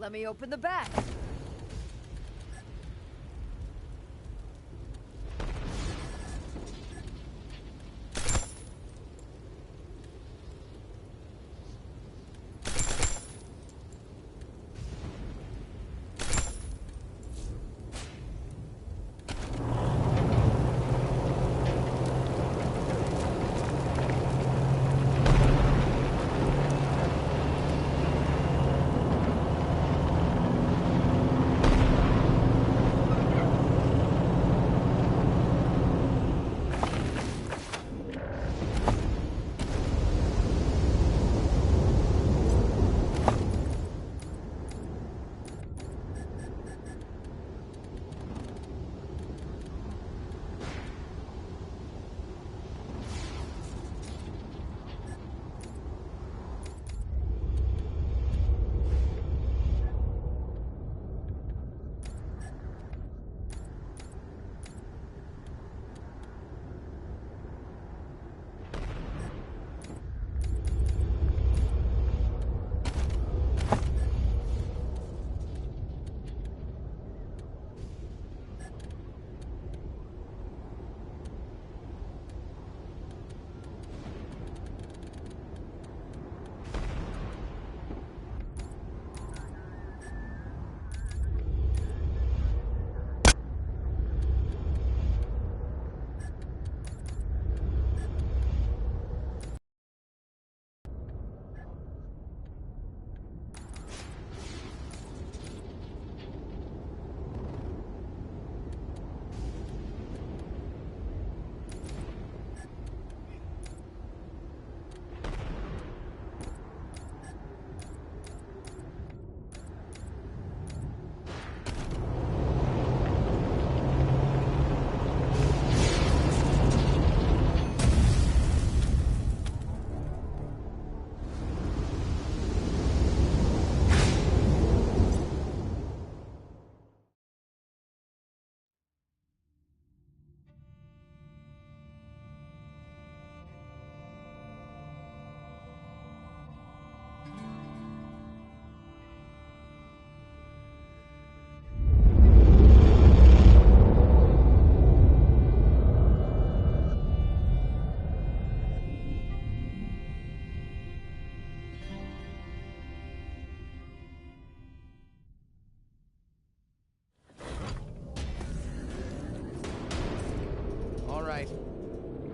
Let me open the bag.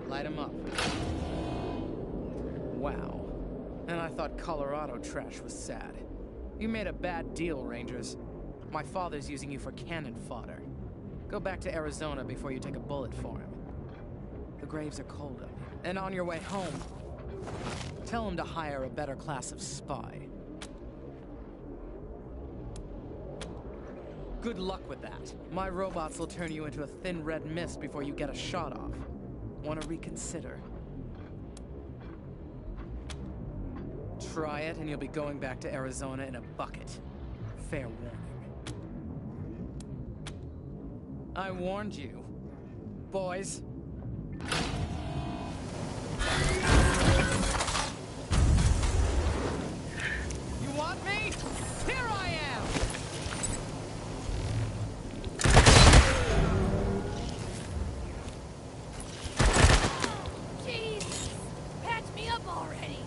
Light him up. Wow. And I thought Colorado trash was sad. You made a bad deal, Rangers. My father's using you for cannon fodder. Go back to Arizona before you take a bullet for him. The graves are cold up. And on your way home, tell him to hire a better class of spy. Good luck with that. My robots will turn you into a thin red mist before you get a shot off. Want to reconsider? Try it and you'll be going back to Arizona in a bucket. Fair warning. I warned you. Boys. You want me? Here I am! Jeez! Patch me up already!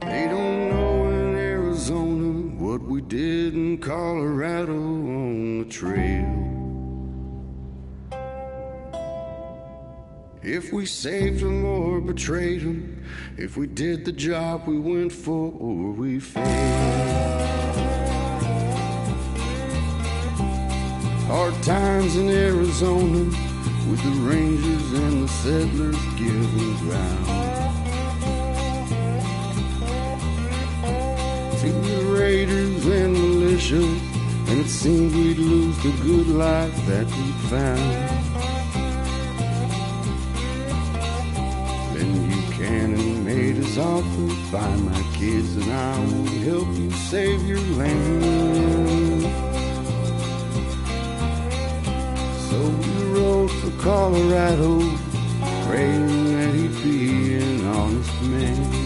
They don't know in Arizona what we did in Colorado on the trail. If we saved them or betrayed them, if we did the job we went for or we failed. Hard times in Arizona with the Rangers and the settlers giving ground to the raiders and militia, and it seemed we'd lose the good life that we found. Then Buchanan made his offer, buy my kids and I will help you save your land. So we rode for Colorado, praying that he'd be an honest man.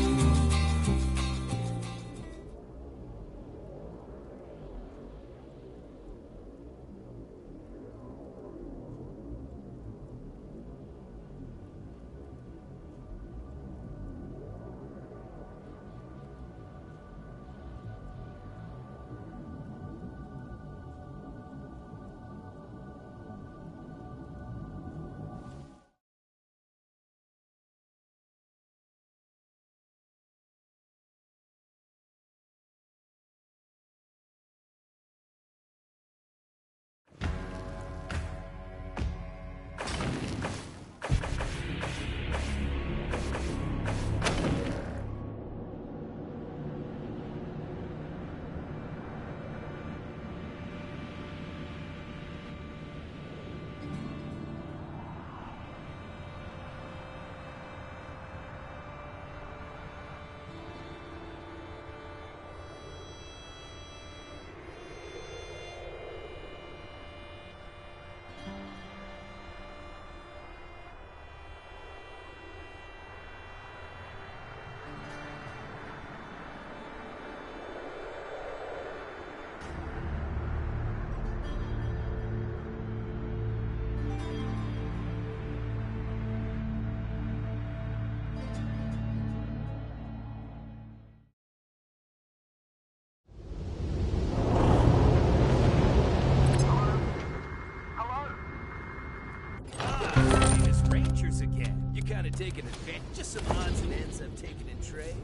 of taking advantage. Just some odds and ends I've taken in trade.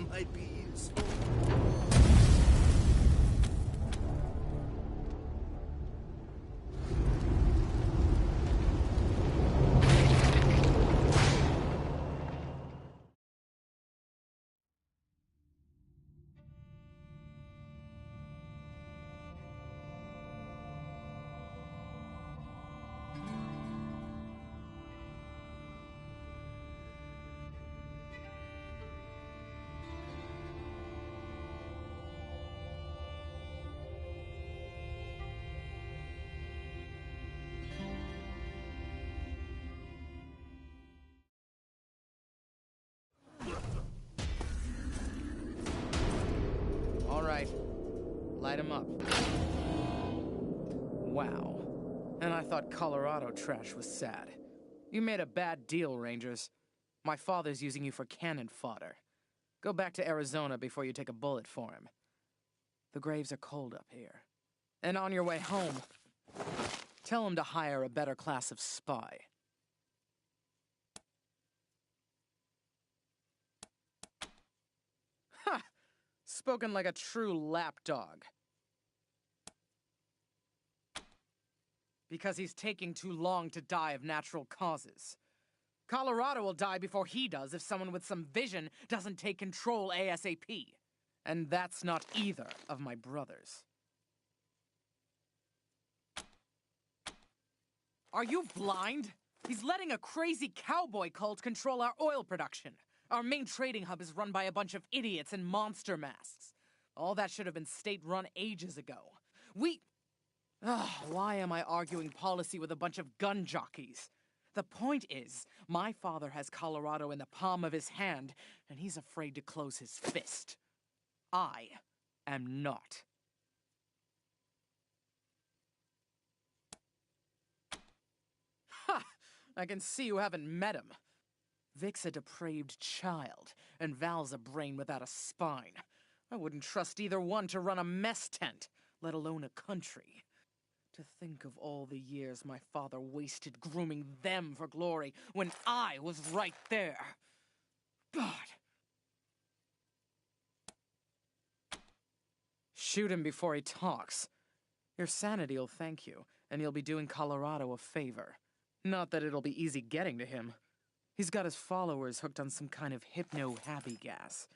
Might be useful. All right, light him up. Wow. And I thought Colorado trash was sad. You made a bad deal, Rangers. My father's using you for cannon fodder. Go back to Arizona before you take a bullet for him. The graves are cold up here. And on your way home, tell him to hire a better class of spy. Ha! Spoken like a true lapdog. Because he's taking too long to die of natural causes. Colorado will die before he does if someone with some vision doesn't take control ASAP. And that's not either of my brothers. Are you blind? He's letting a crazy cowboy cult control our oil production. Our main trading hub is run by a bunch of idiots in monster masks. All that should have been state-run ages ago. Why am I arguing policy with a bunch of gun jockeys? The point is, my father has Colorado in the palm of his hand, and he's afraid to close his fist. I am not. Ha! I can see you haven't met him. Vic's a depraved child, and Val's a brain without a spine. I wouldn't trust either one to run a mess tent, let alone a country. To think of all the years my father wasted grooming them for glory when I was right there. God. Shoot him before he talks. Your sanity'll thank you, and you'll be doing Colorado a favor. Not that it'll be easy getting to him. He's got his followers hooked on some kind of hypno-happy gas.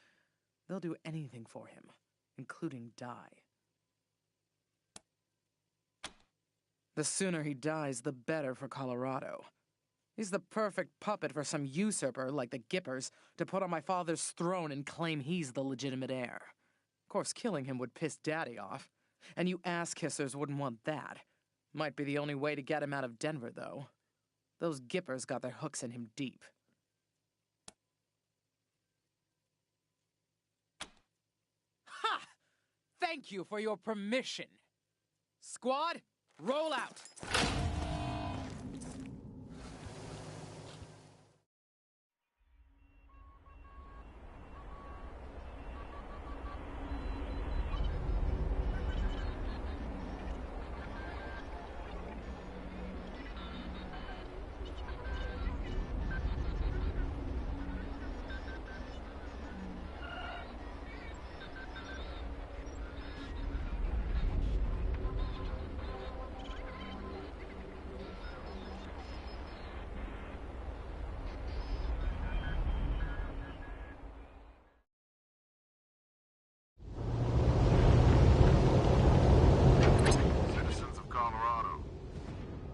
They'll do anything for him, including die. The sooner he dies, the better for Colorado. He's the perfect puppet for some usurper, like the Gippers, to put on my father's throne and claim he's the legitimate heir. Of course, killing him would piss Daddy off. And you ass-kissers wouldn't want that. Might be the only way to get him out of Denver, though. Those Gippers got their hooks in him deep. Ha! Thank you for your permission. Squad, roll out! Citizens of Colorado,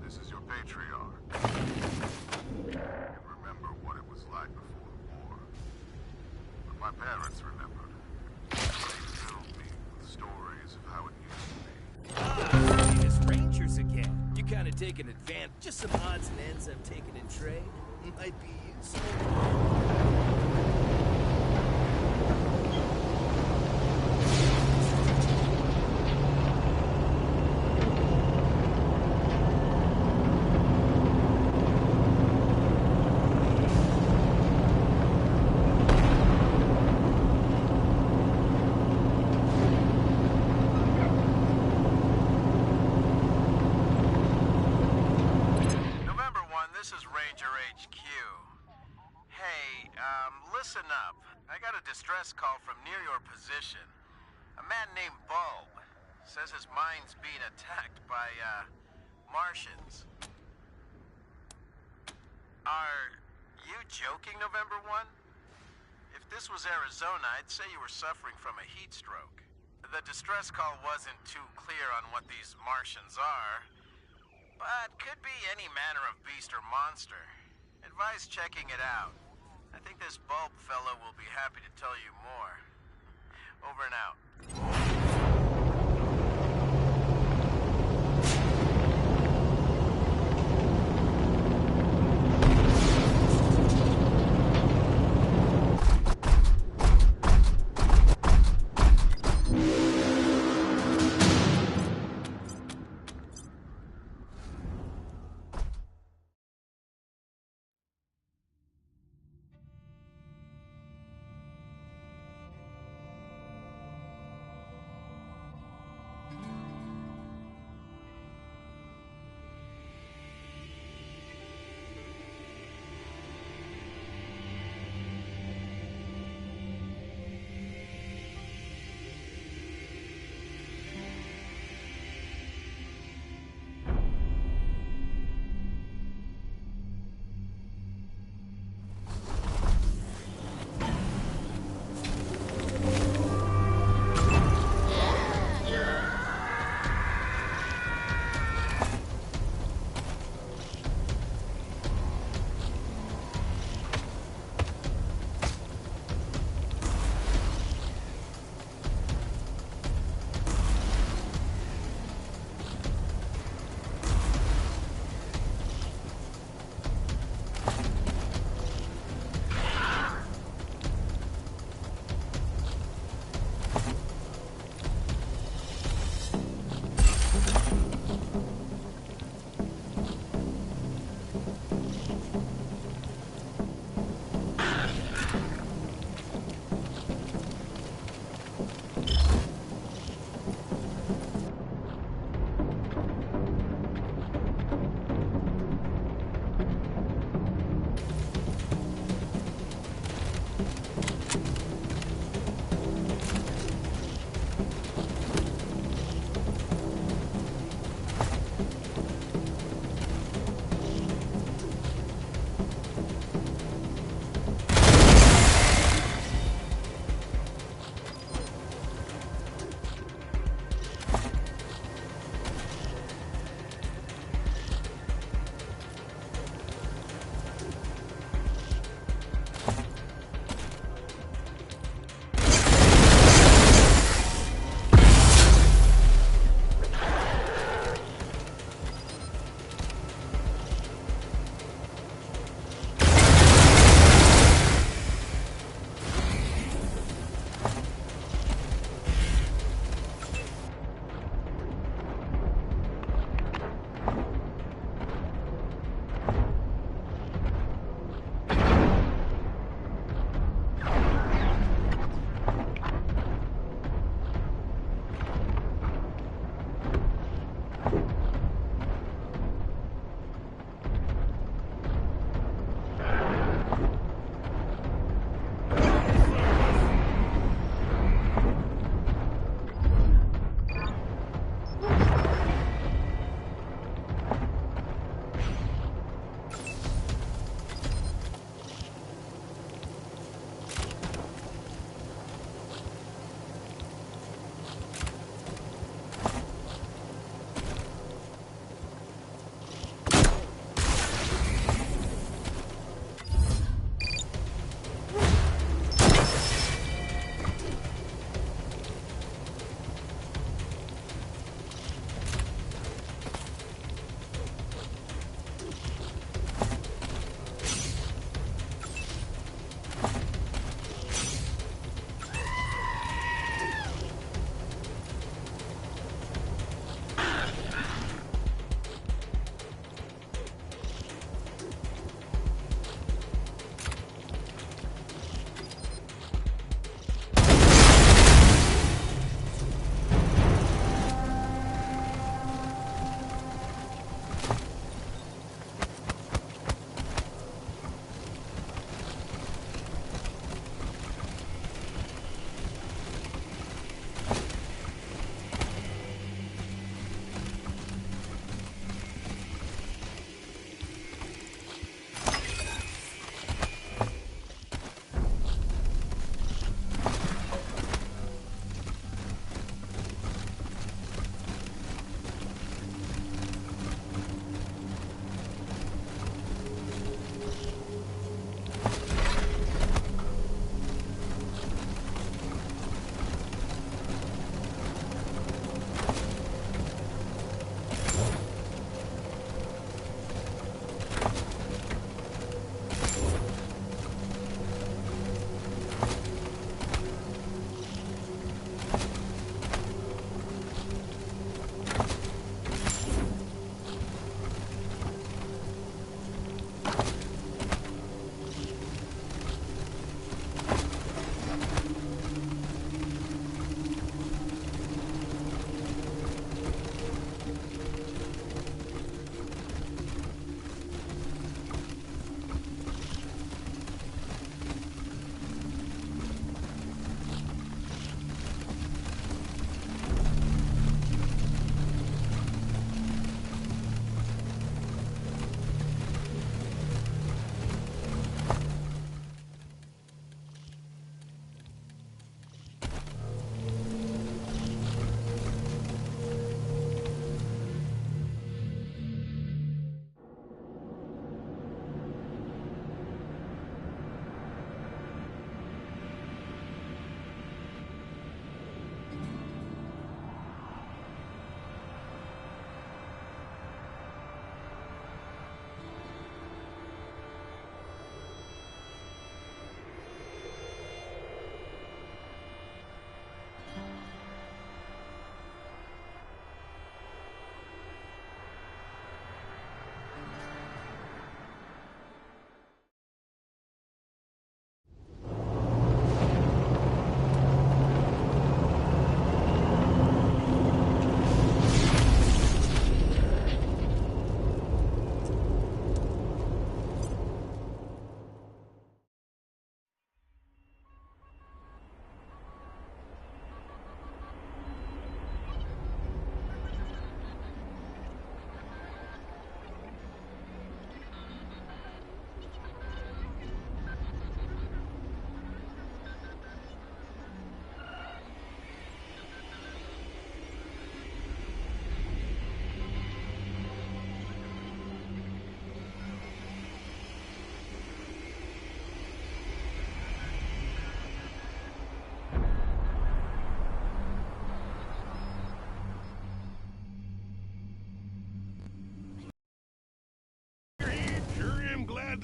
this is your patriarch. You remember what it was like before the war. But my parents remembered. They filled me with stories of how it used to be. It's Rangers again. You kind of taking advantage. Just some odds and ends I've taken in trade. Might be useful. November 1, this is Ranger HQ. Listen up. I got a distress call from near your position. A man named Bulb says his mine's being attacked by, Martians. Are you joking, November 1? If this was Arizona, I'd say you were suffering from a heat stroke. The distress call wasn't too clear on what these Martians are, but could be any manner of beast or monster. Advise checking it out. I think this Bulb fellow will be happy to tell you more. Over and out.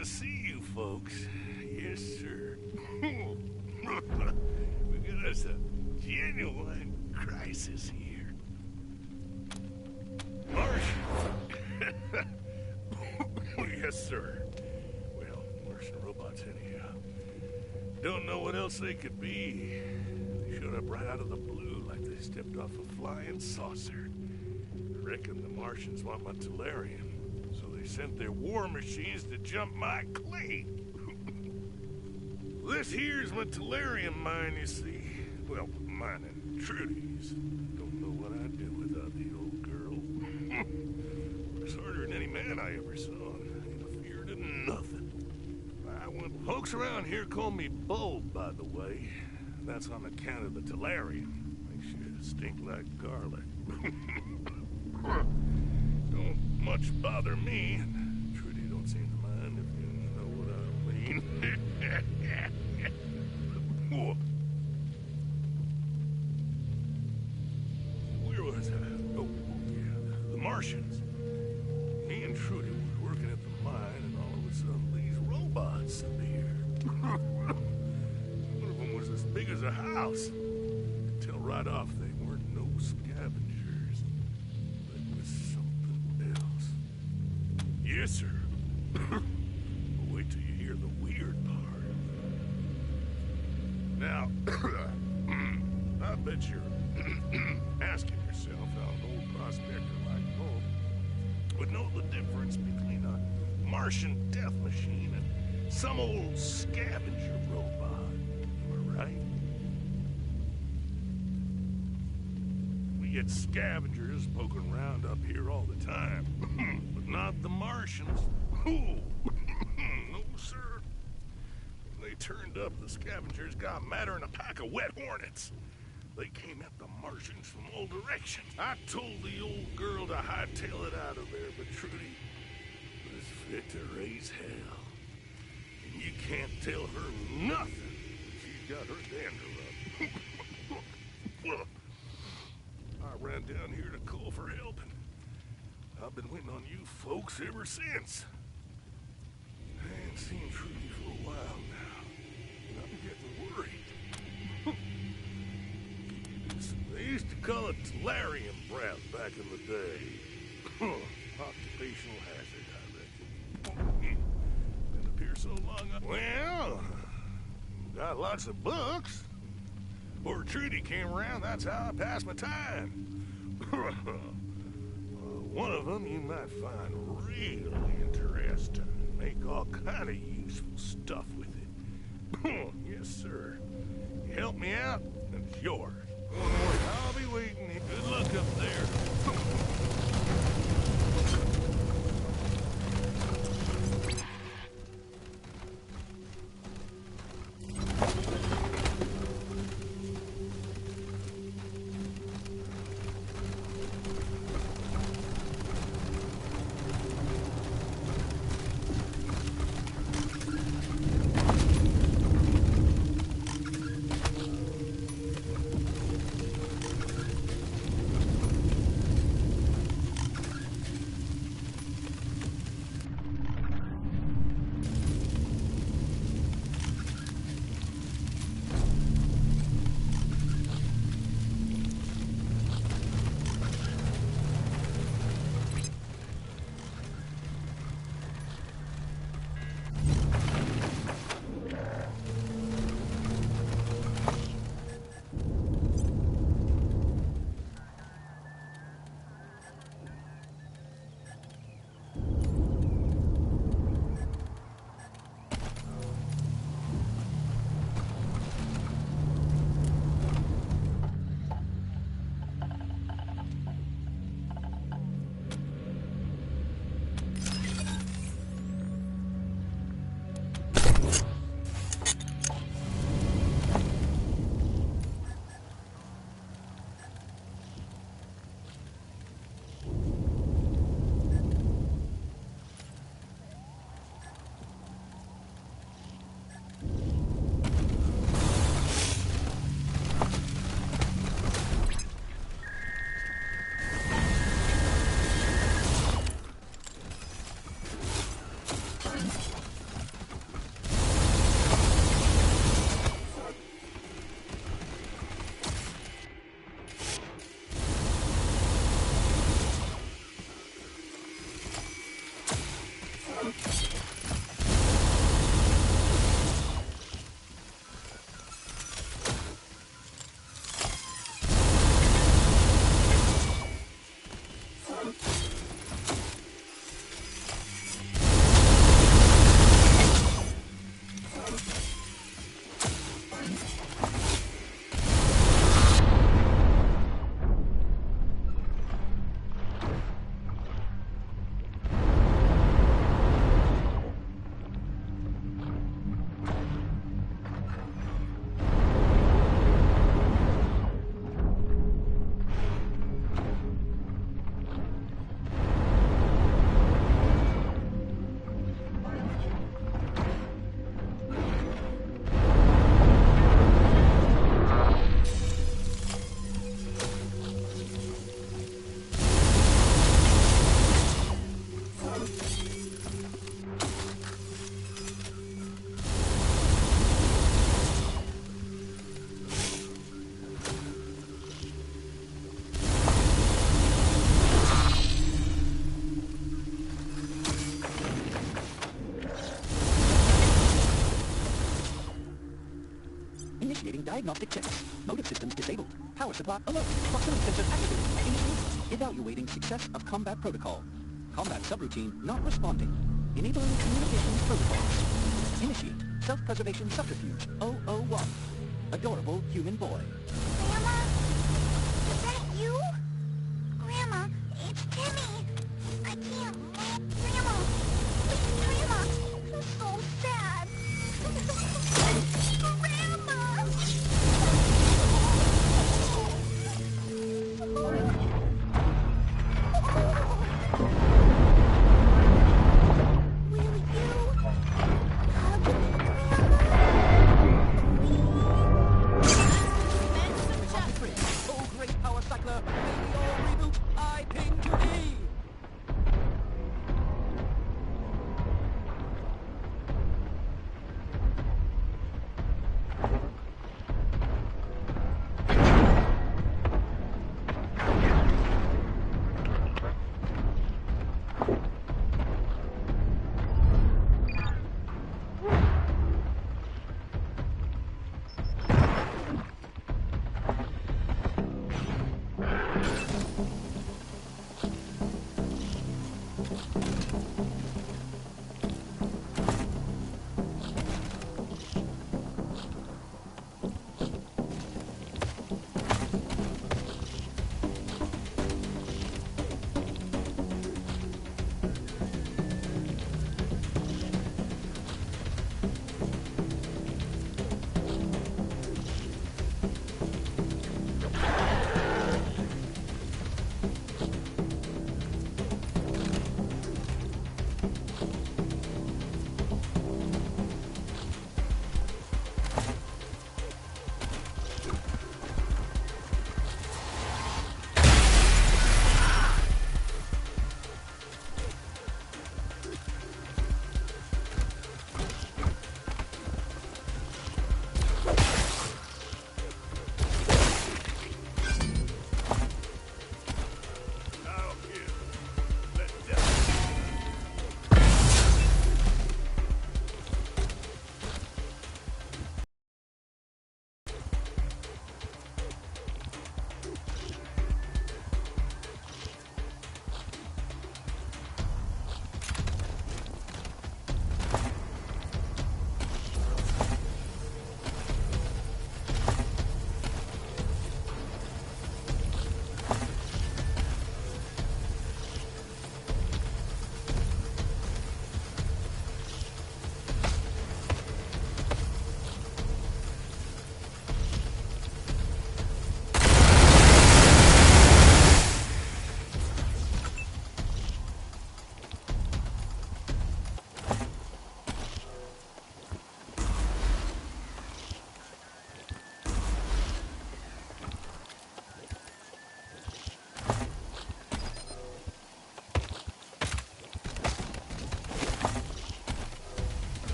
to see you folks. Yes, sir. We got us a genuine crisis here. Martian. Yes, sir. Well, Martian robots anyhow. Don't know what else they could be. They showed up right out of the blue like they stepped off a flying saucer. I reckon the Martians want my Tellurium, so they sent their war machines to jump my clean. This here's my Tellurium mine, you see. Well, mine and Trudy's. Don't know what I'd do without the old girl. Works harder than any man I ever saw. Ain't afeared of nothing. Folks around here call me Bulb, by the way. That's on account of the Tellurium. Makes you stink like garlic. Don't much bother me. And Trudy don't seem to mind, if you know what I mean. Where was I? Oh, yeah, the Martians. Me and Trudy was working at the mine, and all of a sudden these robots appeared. One of them was as big as a house. Could tell right off they weren't no scavengers. But was something else. Yes, sir. Wait till you hear the weird part. Now, I bet you're asking yourself how an old prospector like Bulb would know the difference between a Martian death machine and some old scavenger robot. Am I right? We get scavengers poking around up here all the time, but not the Martians. No, sir. When they turned up, the scavengers got madder than a pack of wet hornets. They came at the Martians from all directions. I told the old girl to hightail it out of there, but Trudy was fit to raise hell. And you can't tell her nothing. She's got her dander up. I ran down here to call for help, and I've been waiting on you folks ever since. I ain't seen Trudy for a while now, and I'm getting worried. They used to call it Tellurium breath back in the day. Occupational hazard, I reckon. Been up here so long, well, got lots of books. Before Trudy came around, that's how I passed my time. One of them you might find really interesting. Make all kind of useful stuff with it. Yes, sir. You help me out, and it's yours. I'll be waiting. Good luck up there. Diagnostic check. Motive systems disabled. Power supply alert. Proximity sensors activated. Initiating. Evaluating success of combat protocol. Combat subroutine not responding. Enabling communication protocol. Initiate. Self-preservation subterfuge. 001. Adorable human boy. Grandma? Is that you? Grandma, it's Timmy. I can't move. Grandma, please, Grandma. I'm so sad. Oh, great power cycler, may we all reboot. I ping to thee.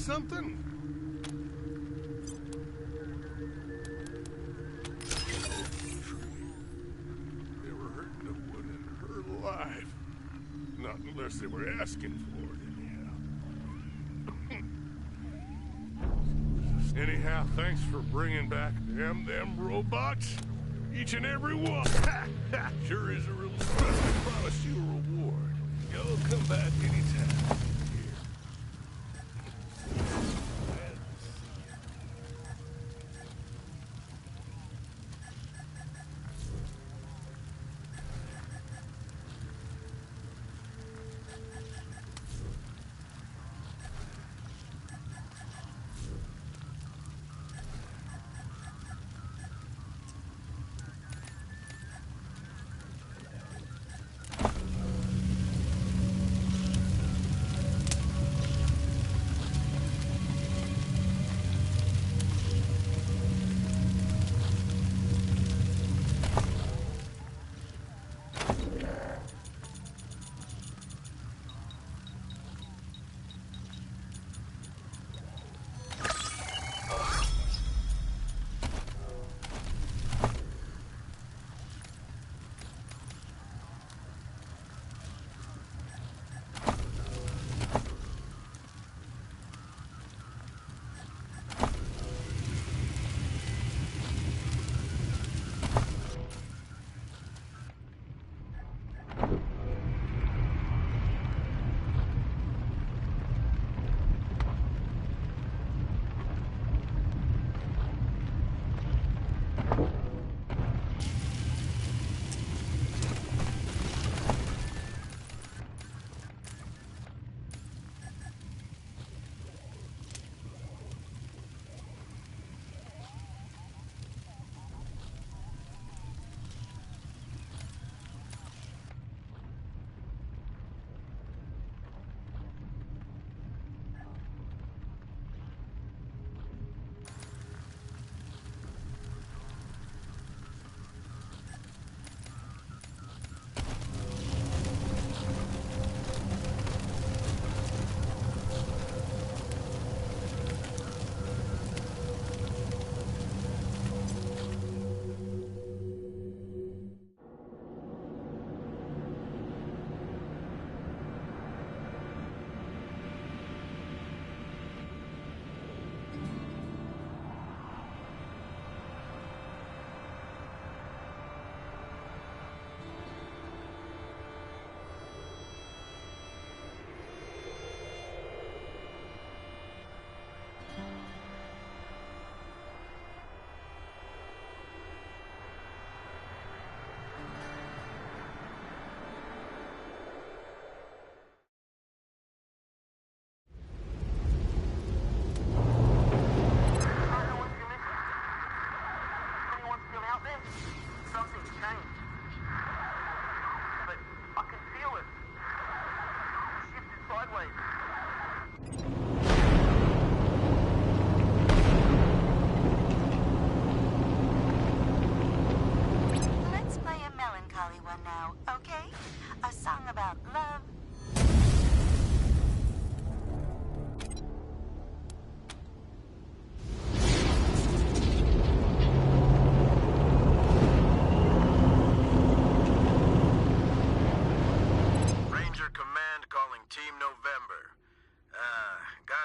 something? Never hurt no one in her life. Not unless they were asking for it, anyhow. Anyhow, thanks for bringing back them robots. Each and every one. Sure is a relief. I promise you a reward. Y'all come back anytime.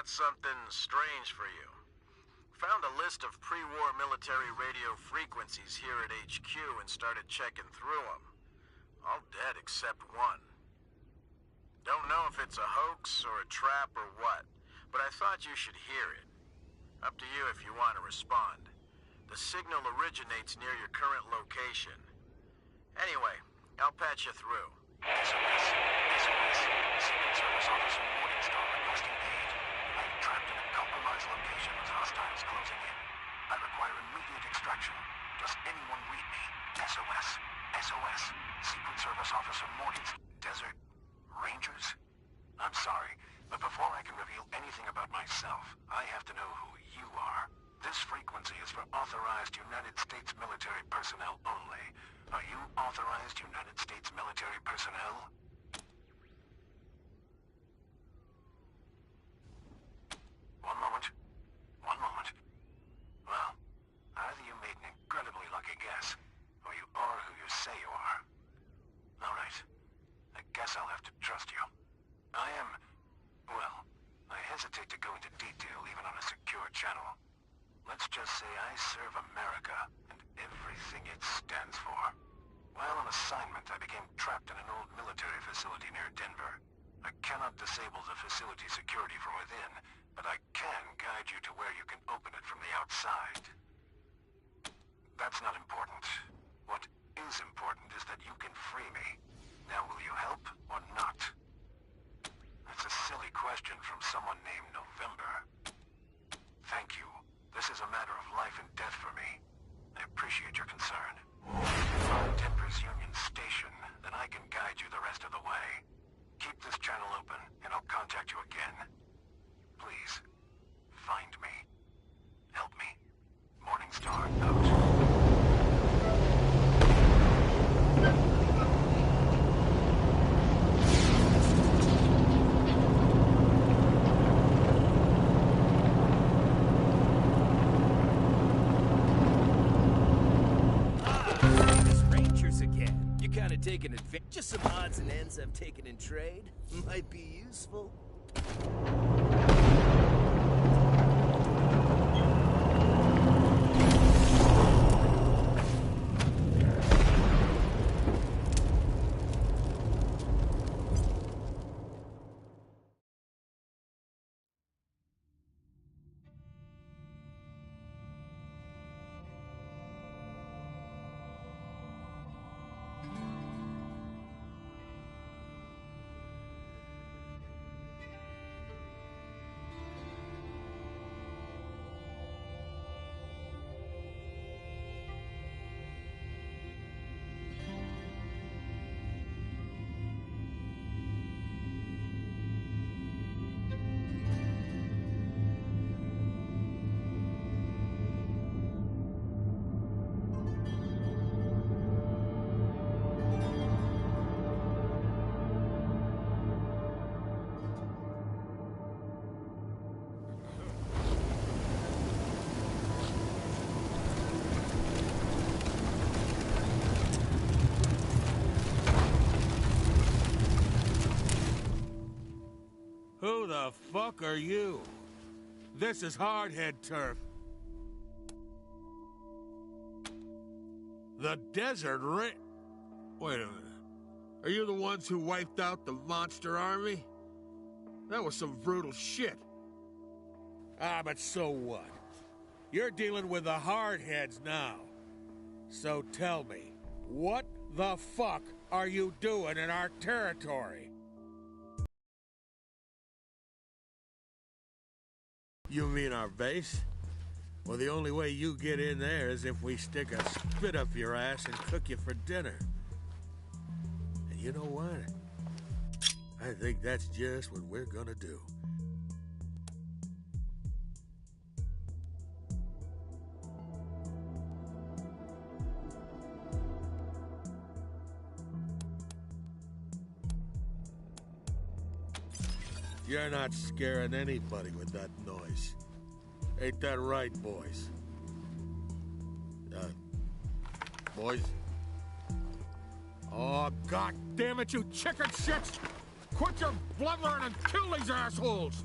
Something strange for you. Found a list of pre-war military radio frequencies here at HQ and started checking through them. All dead except one. Don't know if it's a hoax or a trap or what, but I thought you should hear it. Up to you if you want to respond. The signal originates near your current location. Anyway, I'll patch you through. SOS. Secret Service Officer Morningstar requesting aid. I'm trapped in a compromised location with hostiles closing in. I require immediate extraction. Does anyone read me? SOS. Secret Service Officer Morningstar. Desert Rangers? I'm sorry, but before I can reveal anything about myself, I have to know who you are. This frequency is for authorized United States military personnel only. Are you authorized United States military personnel? trust you. I am, well, I hesitate to go into detail even on a secure channel. Let's just say I serve America and everything it stands for. While on assignment, I became trapped in an old military facility near Denver. I cannot disable the facility security from within, but I can guide you to where you can open it from the outside. That's not important. What is important is that you can free me. Now will you help or not? That's a silly question from someone named November. Thank you. This is a matter of life and death for me. I appreciate your concern. Find Denver's Union Station, then I can guide you the rest of the way. Keep this channel open, and I'll contact you again. Please, find me. Help me. Morningstar out. Taking advantage. Just some odds and ends I've taken in trade. Might be useful. Who the fuck are you? This is Hardhead turf. The desert Wait a minute. Are you the ones who wiped out the monster army? That was some brutal shit. Ah, but so what? You're dealing with the Hardheads now. So tell me, what the fuck are you doing in our territory? You mean our base? Well, the only way you get in there is if we stick a spit up your ass and cook you for dinner. And you know what? I think that's just what we're gonna do. You're not scaring anybody with that noise. Ain't that right, boys? Boys? Oh, god damn it, you chicken shits! Quit your blubbering and kill these assholes!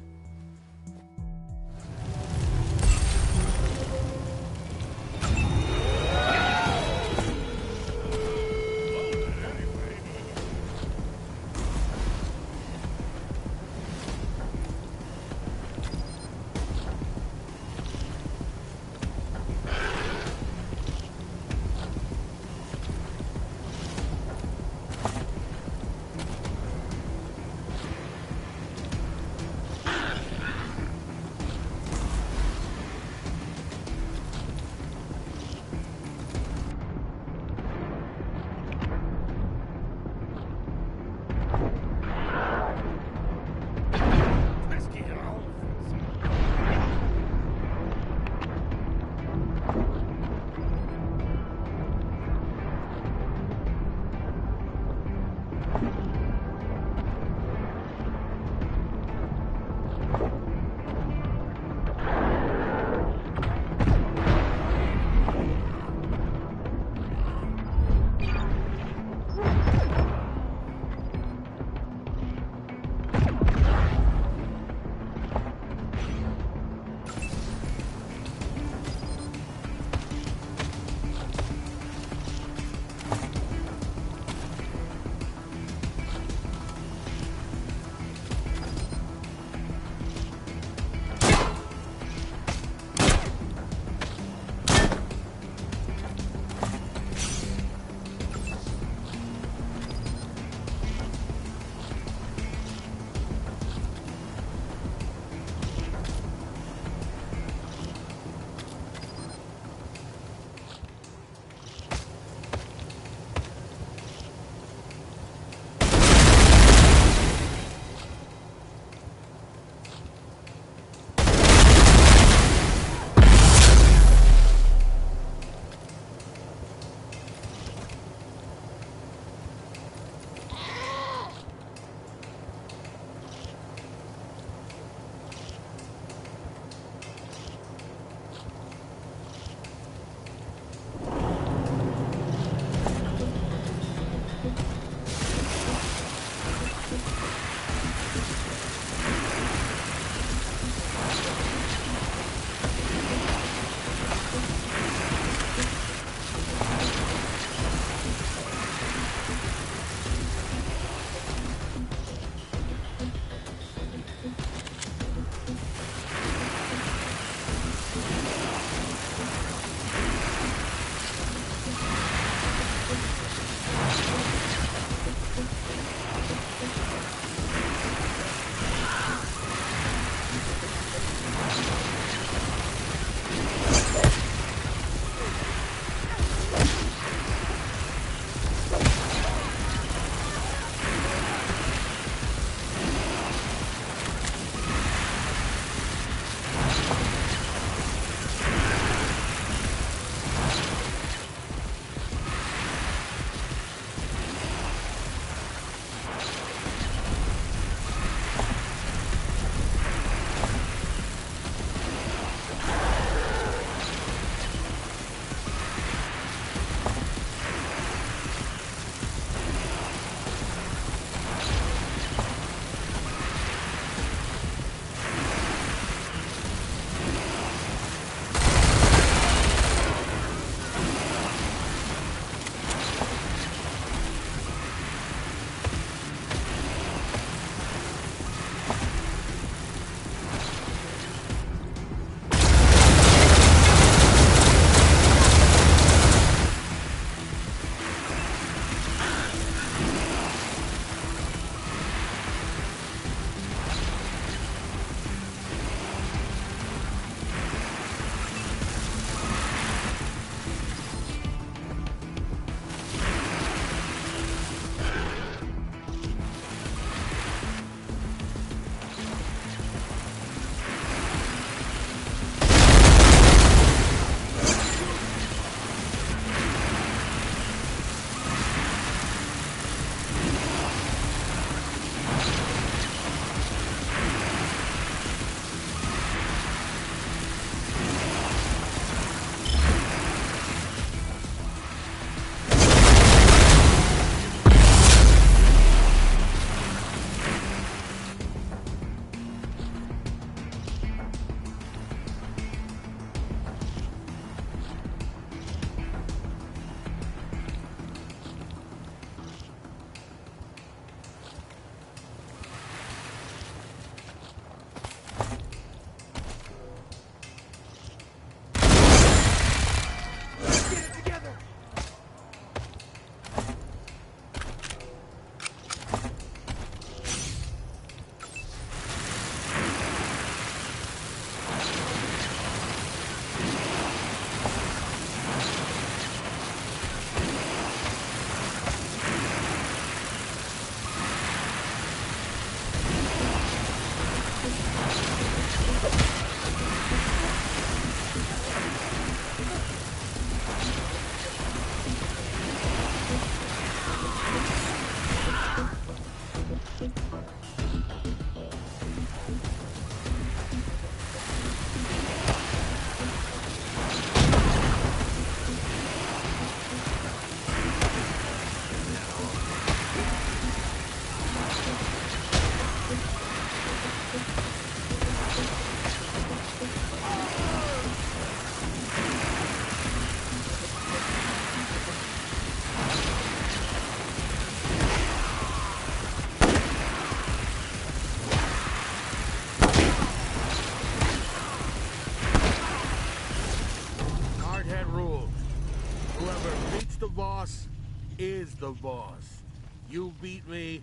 is the boss. You beat me,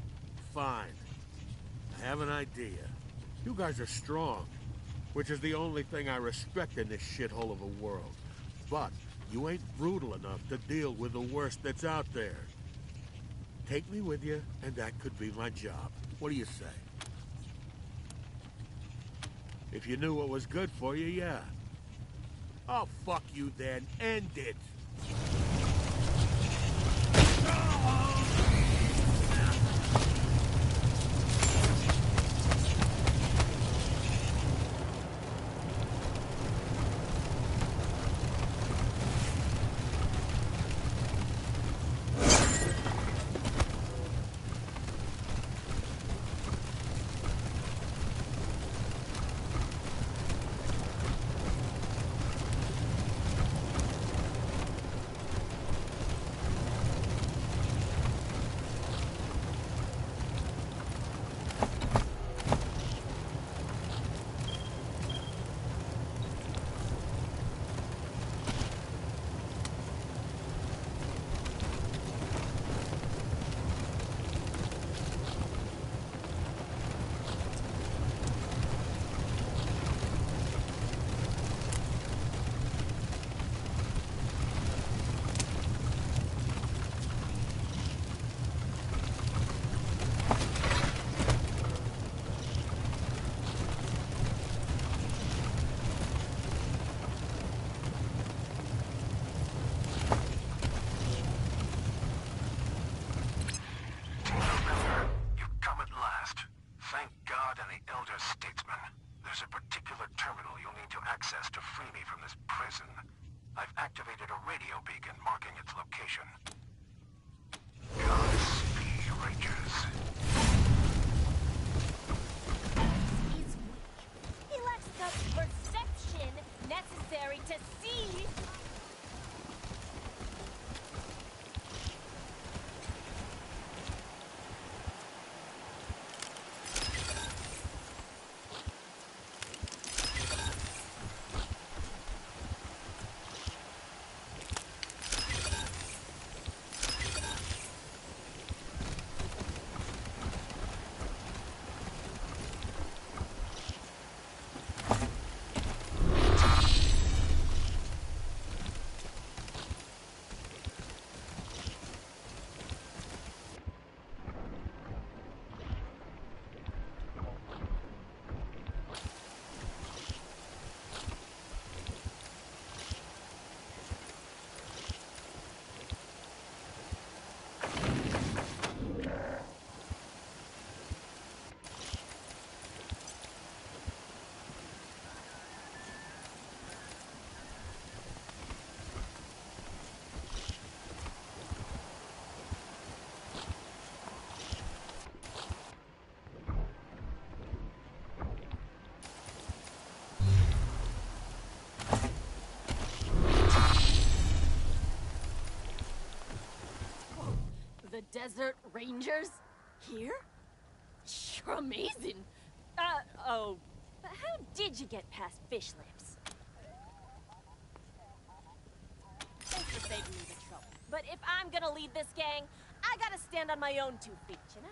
fine. I have an idea. You guys are strong, which is the only thing I respect in this shithole of a world. But you ain't brutal enough to deal with the worst that's out there. Take me with you, and that could be my job. What do you say? If you knew what was good for you, yeah. Oh, fuck you then. End it. The Desert Rangers? Here? You're amazing. Oh. But how did you get past Fish Lips? Thanks for saving me the trouble. But if I'm gonna lead this gang, I gotta stand on my own 2 feet, you know?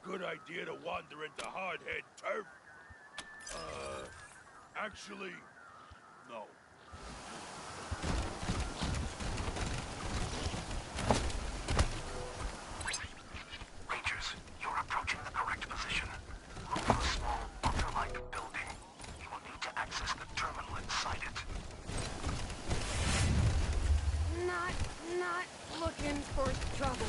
good idea to wander into hardhead turf? Actually, no. Rangers, you're approaching the correct position. Look for a small bunker-like building. You will need to access the terminal inside it. Not looking for trouble.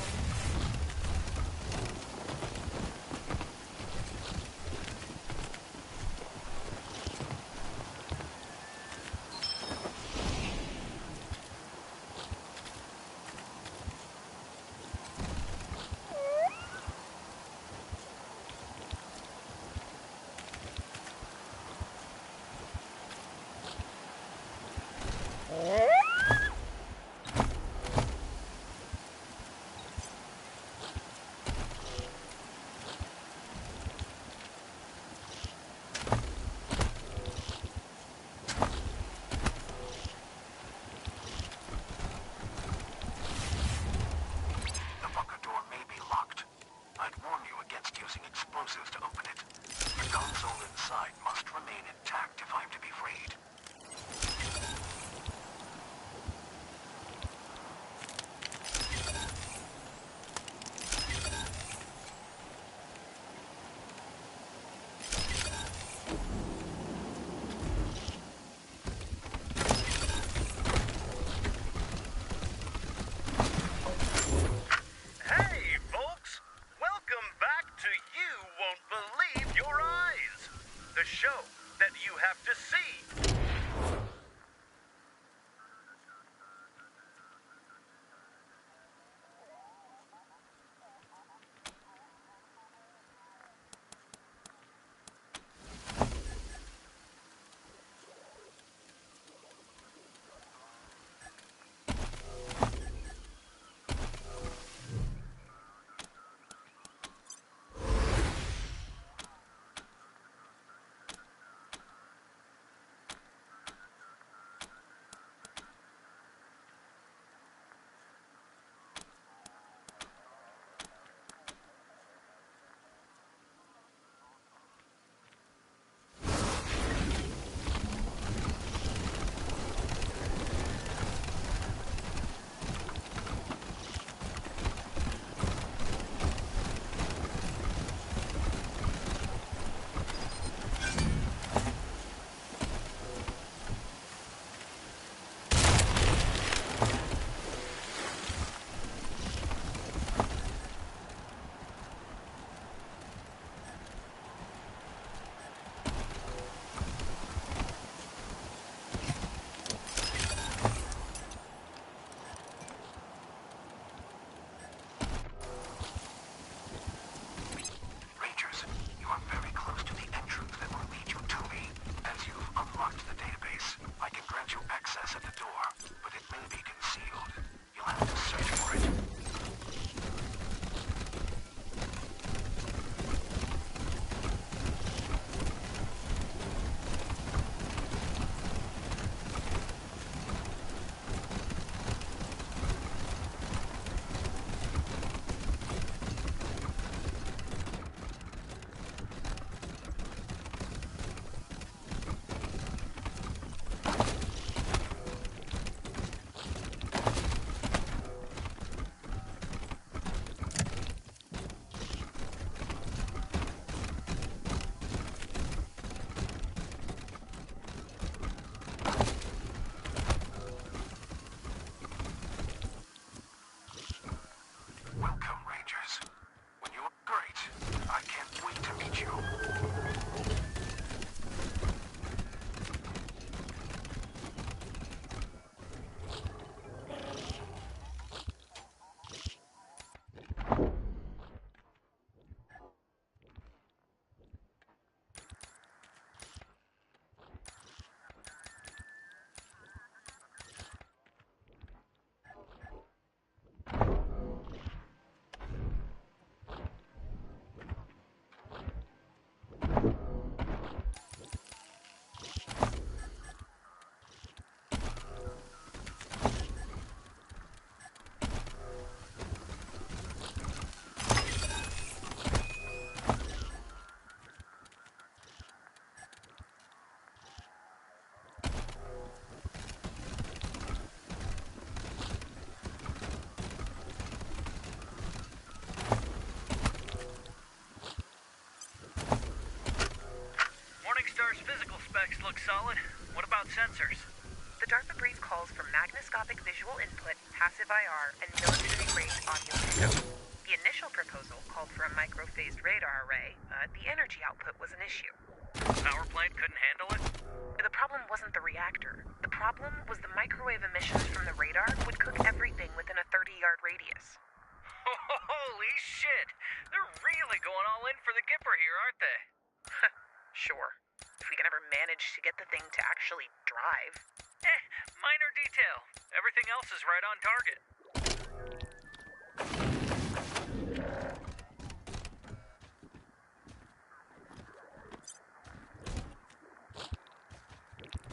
The bunker door may be locked. I'd warn you against using explosives to open it. The console inside must remain intact if I'm to be freed. Hey, folks! Welcome back to You Won't Believe Your Eyes, the show that you have to see. looks solid. What about sensors? The DARPA brief calls for magnoscopic visual input, passive IR, and military-grade audio systems. The initial proposal called for a microphased radar array. The energy output was an issue. Power plant couldn't handle it? The problem wasn't the reactor. The problem was the microwave emissions from the radar would cook everything within a 30-yard radius. Holy shit! They're really going all in for the Gipper here, aren't they? Sure. If we can ever manage to get the thing to actually drive. Minor detail. Everything else is right on target.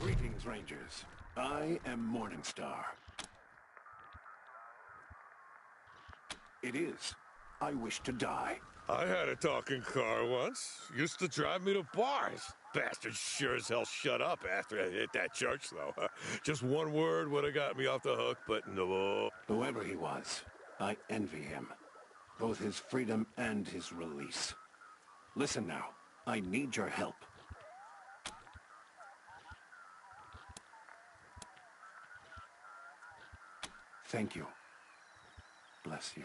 Greetings, Rangers. I am Morningstar. It is. I wish to die. I had a talking car once. Used to drive me to bars. Bastard sure as hell shut up after I hit that church, though. Just one word would have got me off the hook, but no. Whoever he was, I envy him. Both his freedom and his release. Listen now. I need your help. Thank you. Bless you.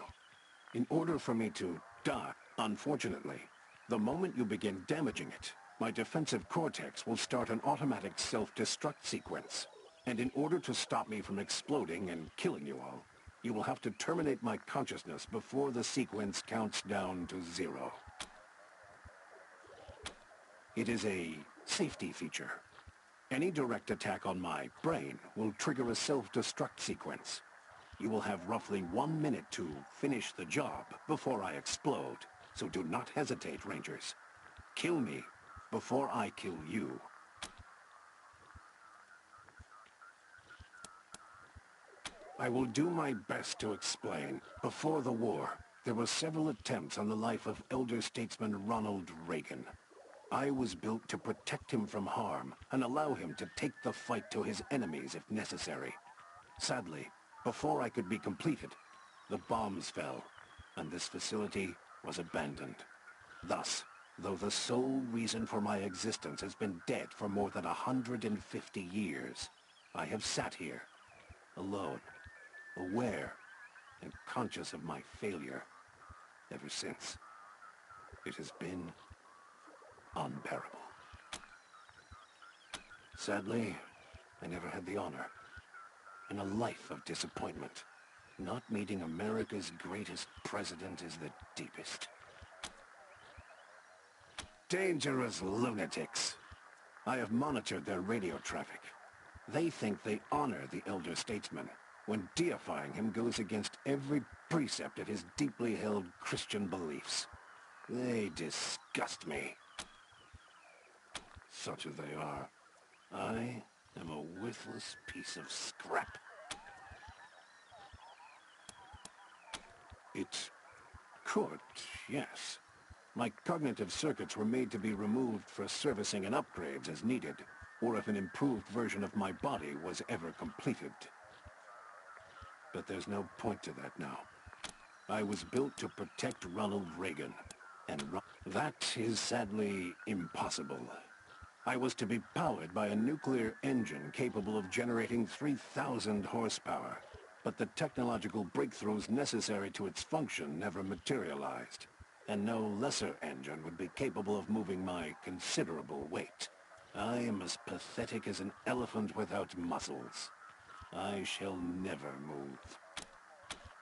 In order for me to die, unfortunately, the moment you begin damaging it, my defensive cortex will start an automatic self-destruct sequence. And in order to stop me from exploding and killing you all, you will have to terminate my consciousness before the sequence counts down to 0. It is a safety feature. Any direct attack on my brain will trigger a self-destruct sequence. You will have roughly 1 minute to finish the job before I explode, so do not hesitate, Rangers. Kill me before I kill you. I will do my best to explain. Before the war, there were several attempts on the life of elder statesman Ronald Reagan. I was built to protect him from harm and allow him to take the fight to his enemies if necessary. Sadly, before I could be completed, the bombs fell, and this facility was abandoned. Thus, though the sole reason for my existence has been dead for more than 150 years, I have sat here, alone, aware and conscious of my failure ever since. It has been unbearable. Sadly, I never had the honor. In a life of disappointment, not meeting America's greatest president is the deepest. Dangerous lunatics. I have monitored their radio traffic. They think they honor the elder statesman, when deifying him goes against every precept of his deeply held Christian beliefs. They disgust me. Such as they are, I am a worthless piece of scrap. It could, yes. My cognitive circuits were made to be removed for servicing and upgrades as needed, or if an improved version of my body was ever completed. But there's no point to that now. I was built to protect Ronald Reagan, and that is sadly impossible. I was to be powered by a nuclear engine capable of generating 3,000 horsepower, but the technological breakthroughs necessary to its function never materialized, and no lesser engine would be capable of moving my considerable weight. I am as pathetic as an elephant without muscles. I shall never move.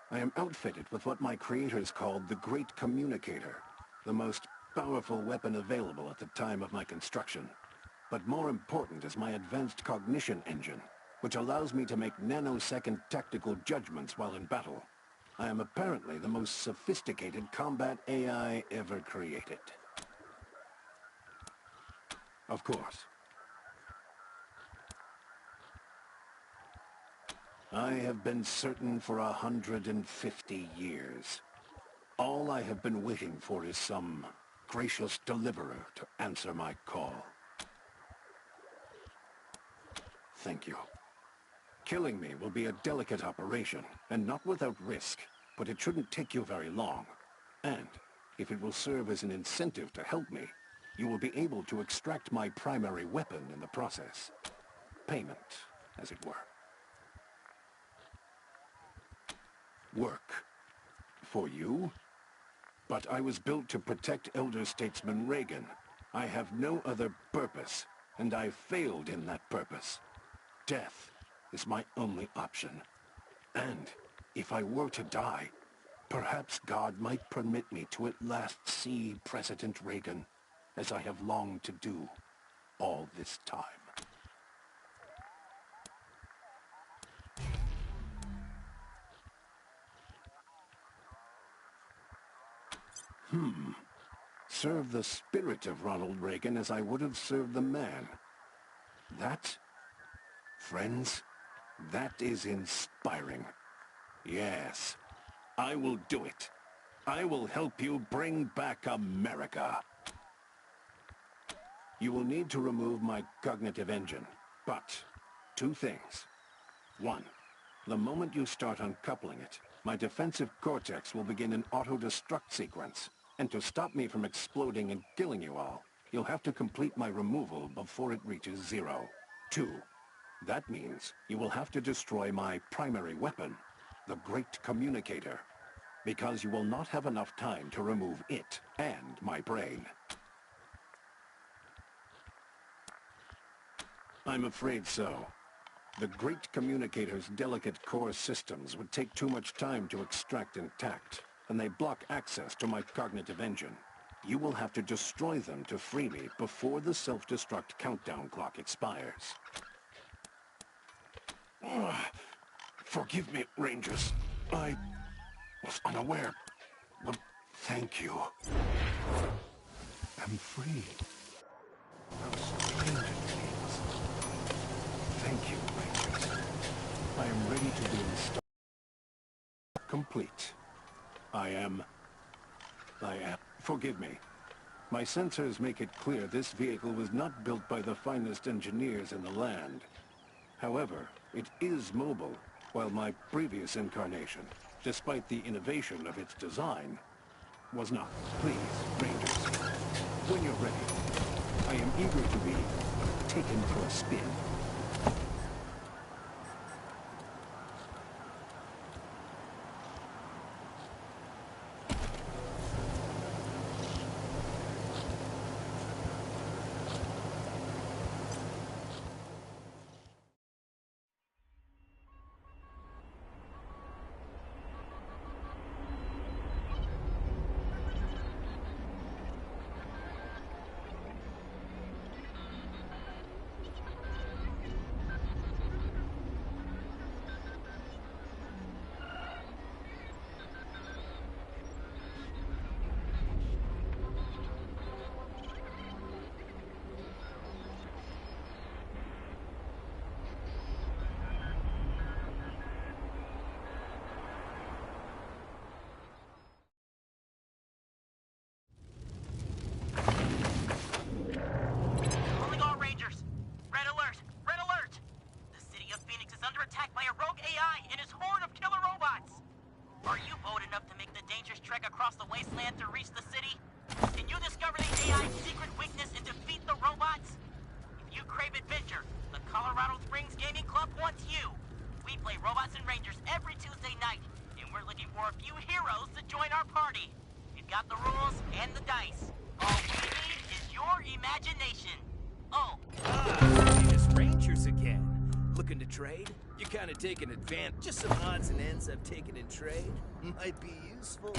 I am outfitted with what my creators called the Great Communicator, the most powerful weapon available at the time of my construction. But more important is my advanced cognition engine, which allows me to make nanosecond tactical judgments while in battle. I am apparently the most sophisticated combat AI ever created. Of course. I have been certain for 150 years. All I have been waiting for is some gracious deliverer to answer my call. Thank you. Killing me will be a delicate operation, and not without risk, but it shouldn't take you very long. And, if it will serve as an incentive to help me, You will be able to extract my primary weapon in the process. Payment, as it were. Work. For you? But I was built to protect Elder Statesman Reagan. I have no other purpose, and I failed in that purpose. Death is my only option. And if I were to die, perhaps God might permit me to at last see President Reagan, as I have longed to do all this time. Serve the spirit of Ronald Reagan as I would have served the man. That, friends, that is inspiring. Yes, I will do it. I will help you bring back America. You will need to remove my cognitive engine, but 2 things. 1, the moment you start uncoupling it, my defensive cortex will begin an auto-destruct sequence. And to stop me from exploding and killing you all, you'll have to complete my removal before it reaches 0. 2, that means you will have to destroy my primary weapon, the Great Communicator, because you will not have enough time to remove it and my brain. I'm afraid so. The Great Communicator's delicate core systems would take too much time to extract intact, and they block access to my cognitive engine. You will have to destroy them to free me before the self-destruct countdown clock expires. Forgive me, Rangers. I was unaware, but thank you. I'm free. How strange it feels. Thank you, Rangers. I am ready to be installed. Complete. I am... Forgive me. My sensors make it clear this vehicle was not built by the finest engineers in the land. However, it is mobile, while my previous incarnation, despite the innovation of its design, was not. Please, Rangers, when you're ready, I am eager to be taken for a spin. Trade? You're kind of taking advantage. Just some odds and ends I've taken in trade. Might be useful.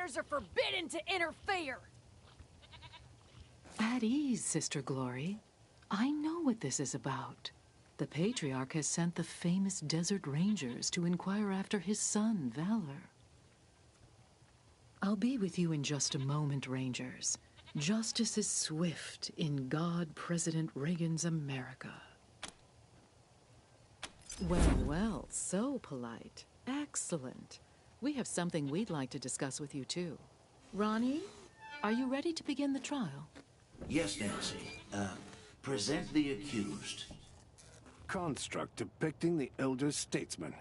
Rangers are forbidden to interfere! At ease, Sister Glory. I know what this is about. The Patriarch has sent the famous Desert Rangers to inquire after his son, Valor. I'll be with you in just a moment, Rangers. Justice is swift in God President Reagan's America. Well, well, so polite. Excellent. We have something we'd like to discuss with you, too. Ronnie, are you ready to begin the trial? Yes, Nancy. Present the accused. Construct depicting the elder statesman.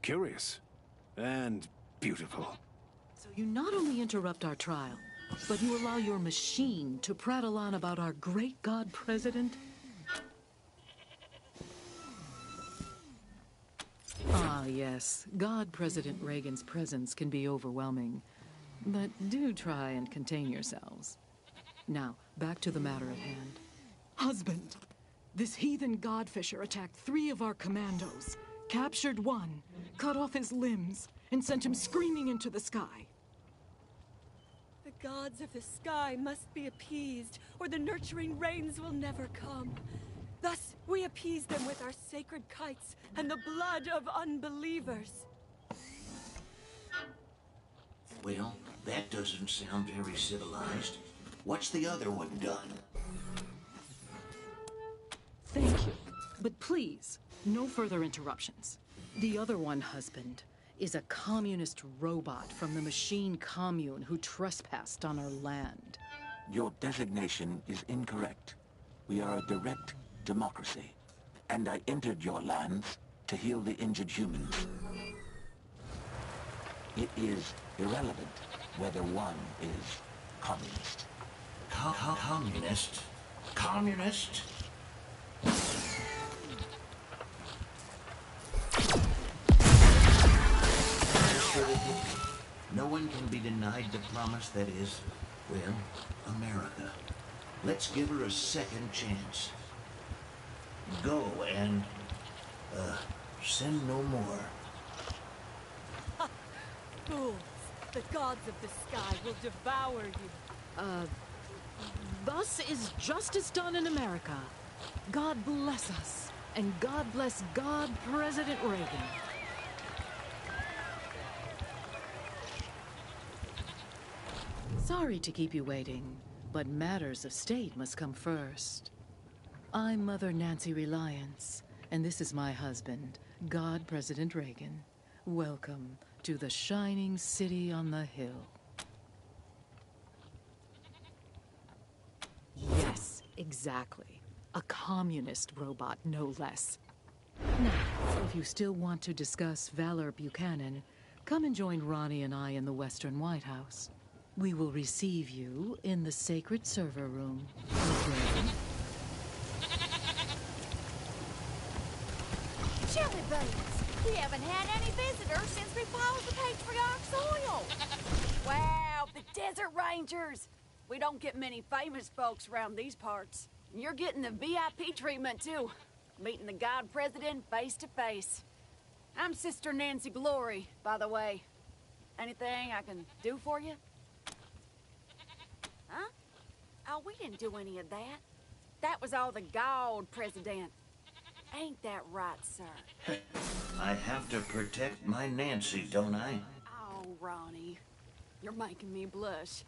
Curious. And beautiful. So you not only interrupt our trial, but you allow your machine to prattle on about our great God President? Ah, yes. God President Reagan's presence can be overwhelming. But do try and contain yourselves. Now, back to the matter at hand. Husband, this heathen godfisher attacked 3 of our commandos, captured 1, cut off his limbs, and sent him screaming into the sky. The gods of the sky must be appeased, or the nurturing rains will never come. Thus, we appease them with our sacred kites and the blood of unbelievers. Well, that doesn't sound very civilized. What's the other one done? Thank you. But please, no further interruptions. The other one, husband, is a communist robot from the machine commune who trespassed on our land. Your designation is incorrect. We are a direct democracy, and I entered your lands to heal the injured humans. It is irrelevant whether one is communist. Communist? Communist? No one can be denied the promise that is, well, America. Let's give her a second chance. Go and, sin no more. Fools! The gods of the sky will devour you. Thus is justice done in America. God bless us, and God bless God President Reagan. Sorry to keep you waiting, but matters of state must come first. I'm Mother Nancy Reliance, and this is my husband, God President Reagan. Welcome to the shining city on the hill. Yes, exactly. A communist robot, no less. Now, if you still want to discuss Valor Buchanan, come and join Ronnie and I in the Western White House. We will receive you in the sacred server room. Okay? Chili Bones! We haven't had any visitors since we plowed the Patriarch's soil! Wow, the Desert Rangers! We don't get many famous folks around these parts. You're getting the VIP treatment, too. Meeting the God President face to face. I'm Sister Nancy Glory, by the way. Anything I can do for you? Huh? Oh, we didn't do any of that. That was all the God President. Ain't that right, sir? I have to protect my Nancy, don't I? Oh, Ronnie. You're making me blush.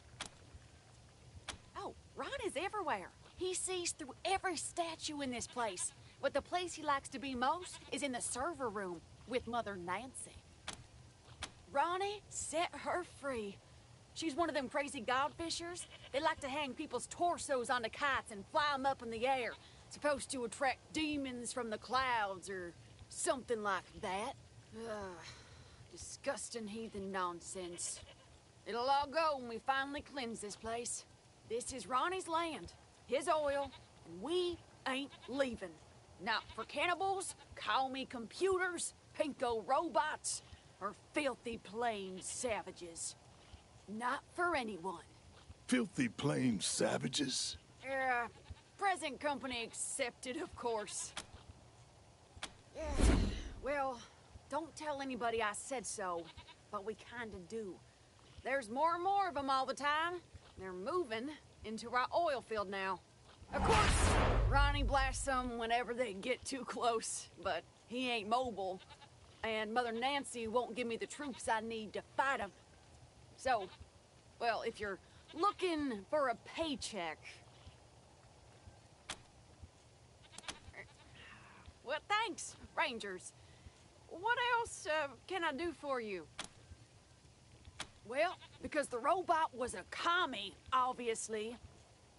Oh, Ron is everywhere. He sees through every statue in this place. But the place he likes to be most is in the server room with Mother Nancy. Ronnie, set her free. She's one of them crazy godfishers. They like to hang people's torsos onto kites and fly them up in the air. Supposed to attract demons from the clouds or something like that. Ugh, disgusting heathen nonsense. It'll all go when we finally cleanse this place. This is Ronnie's land, his oil, and we ain't leaving. Not for cannibals, call me computers, pinko robots, or filthy plain savages. Not for anyone. Filthy plain savages? Present company accepted, of course. Well, don't tell anybody I said so, but we kinda do. There's more and more of them all the time. They're moving into our oil field now. Of course, Ronnie blasts them whenever they get too close, but he ain't mobile. And Mother Nancy won't give me the troops I need to fight them. So, well, if you're looking for a paycheck... Well, thanks, Rangers. What else can I do for you? Well, because the robot was a commie, obviously.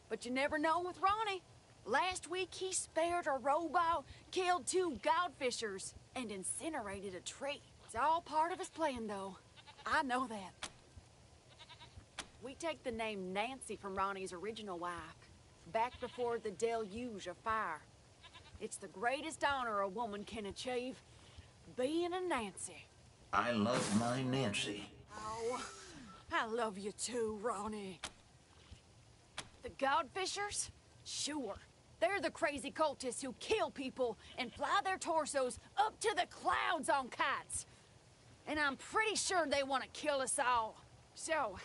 But you never know with Ronnie. Last week, he spared a robot, killed 2 godfishers, and incinerated a tree. It's all part of his plan, though. I know that. We take the name Nancy from Ronnie's original wife, back before the deluge of fire. It's the greatest honor a woman can achieve, being a Nancy. I love my Nancy. Oh, I love you too, Ronnie. The Godfishers? Sure. They're the crazy cultists who kill people and fly their torsos up to the clouds on kites. And I'm pretty sure they want to kill us all. So,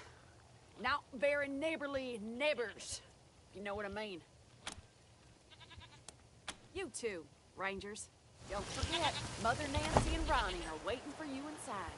not very neighborly neighbors, if you know what I mean. You too, Rangers. Don't forget, Mother Nancy and Ronnie are waiting for you inside.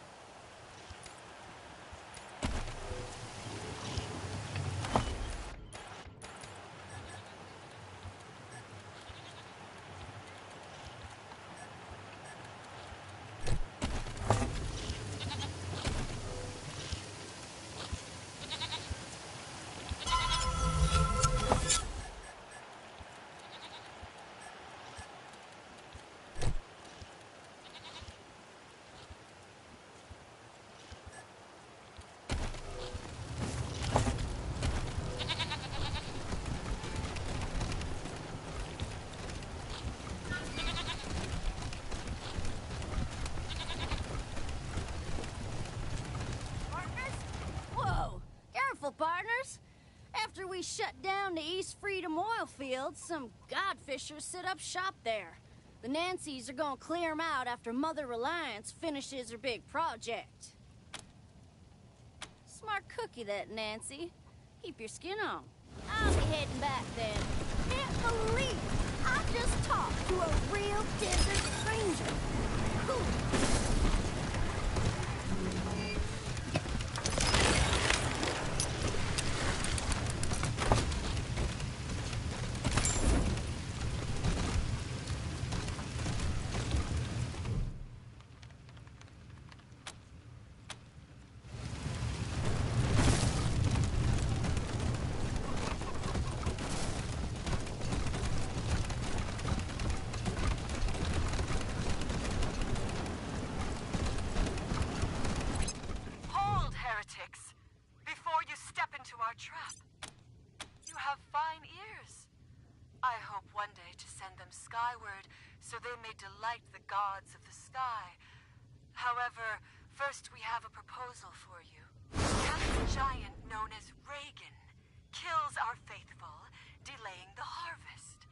Partners. After we shut down the East Freedom oil fields, some godfishers set up shop there. The Nancys are gonna clear them out after Mother Reliance finishes her big project. Smart cookie, that Nancy. Keep your skin on. I'll be heading back then. Can't believe I just talked to a real desert stranger. Who? Trap. You have fine ears. I hope one day to send them skyward so they may delight the gods of the sky. However, first we have a proposal for you. The giant known as Reagan kills our faithful, delaying the harvest.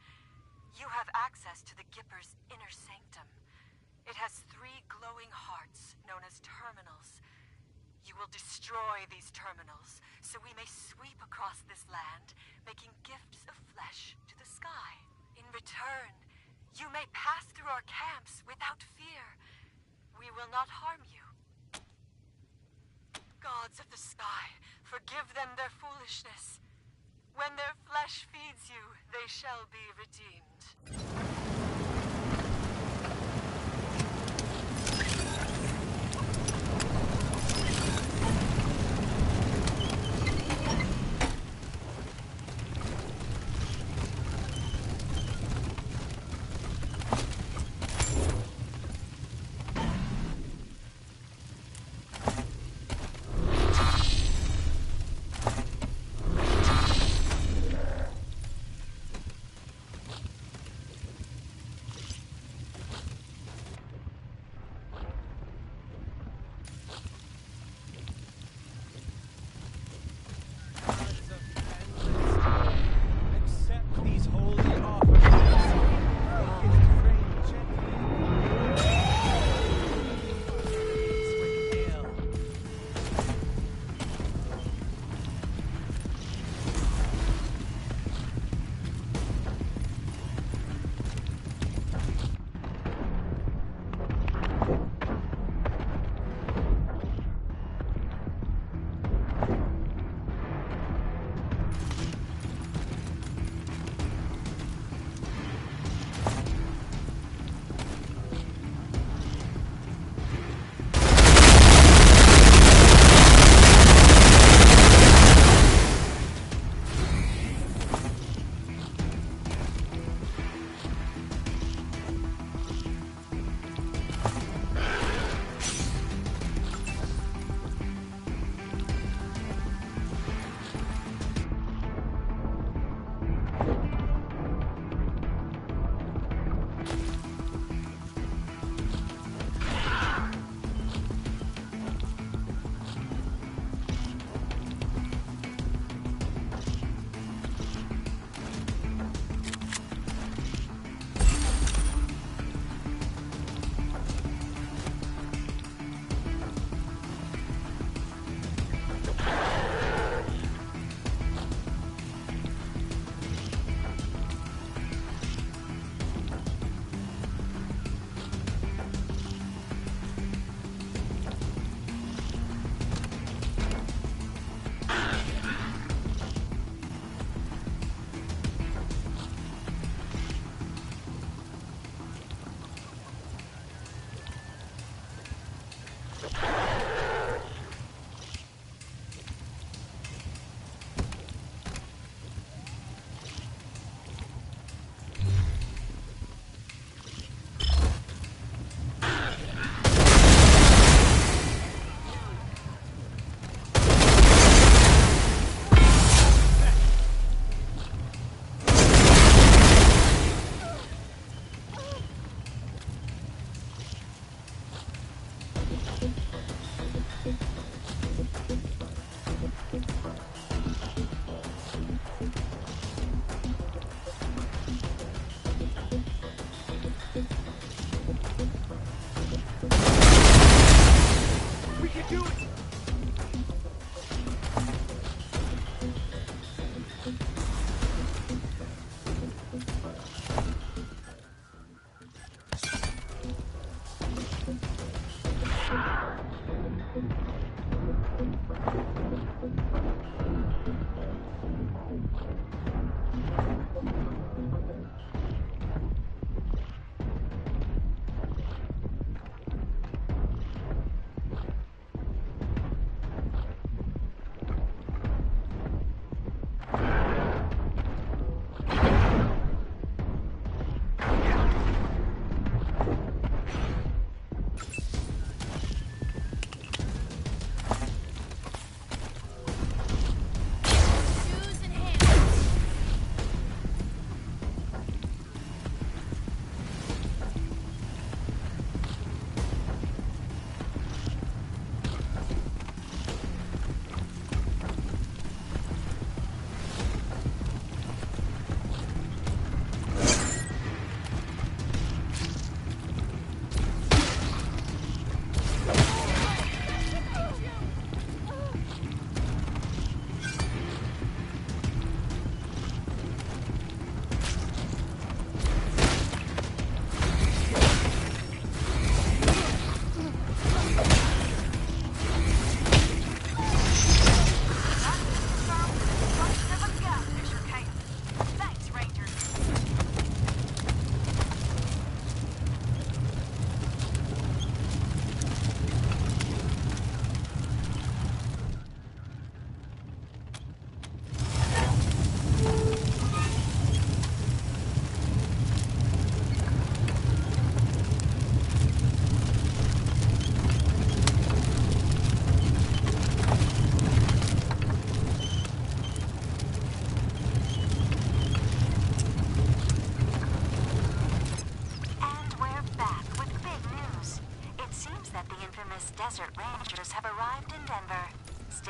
You have access to the Gipper's inner sanctum. It has 3 glowing hearts known as terminals. You will destroy these terminals, so we may sweep across this land, making gifts of flesh to the sky. In return, you may pass through our camps without fear. We will not harm you. Gods of the sky, forgive them their foolishness. When their flesh feeds you, they shall be redeemed.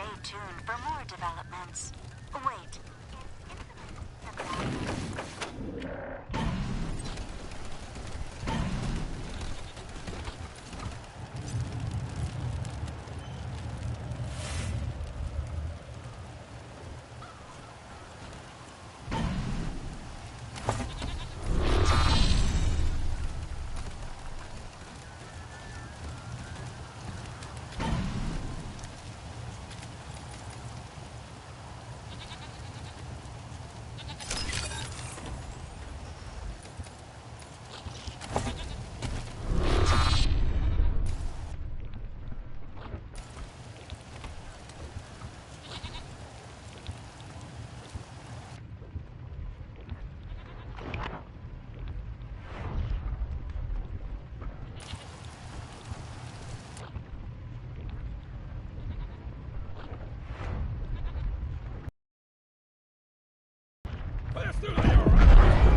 Stay tuned for more developments. Wait. Pass through there, all right?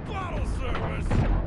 Bottle service!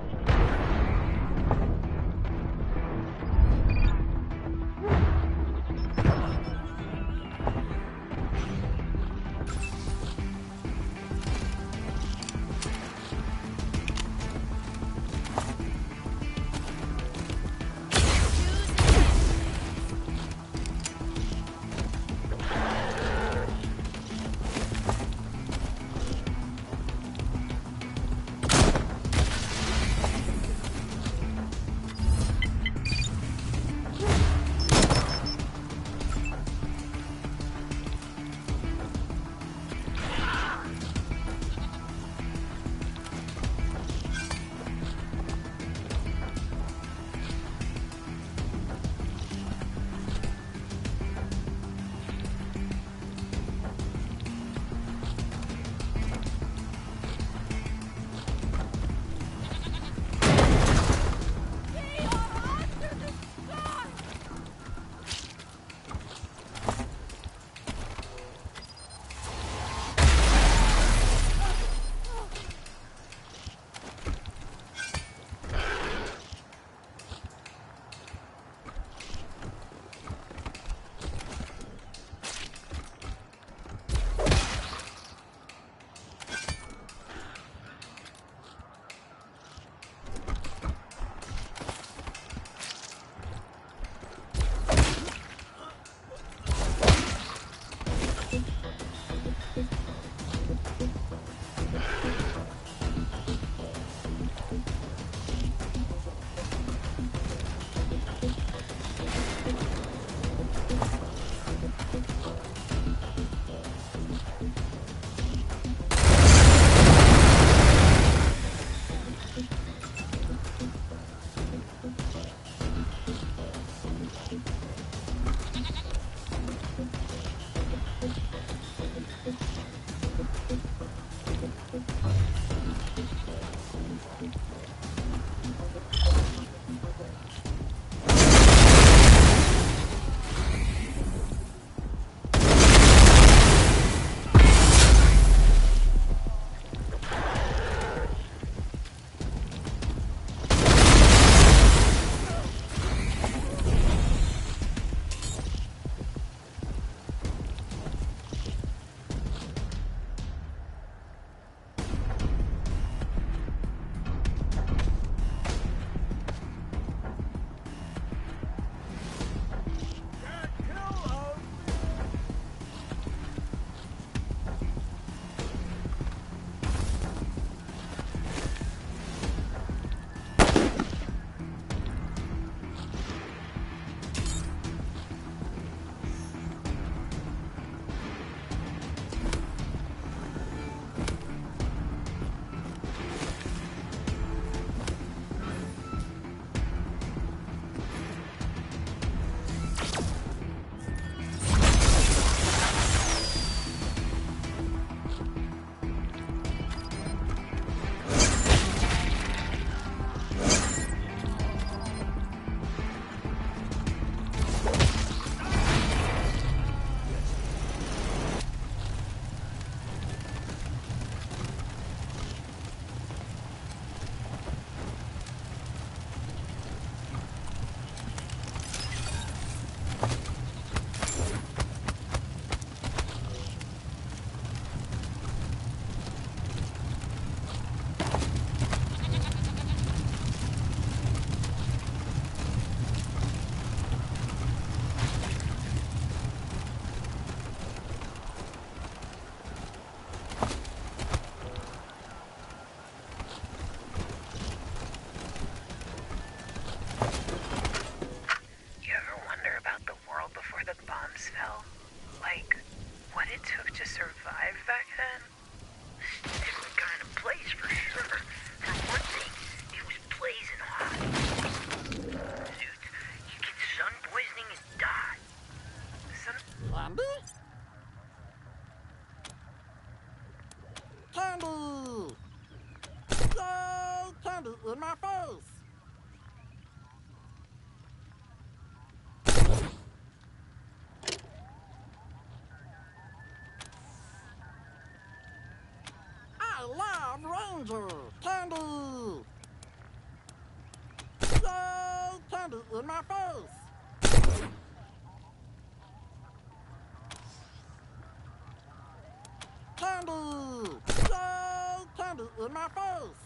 my face! I love Ranger! Candy! Yay! Candy in my face! Candy! Yay! Candy in my face!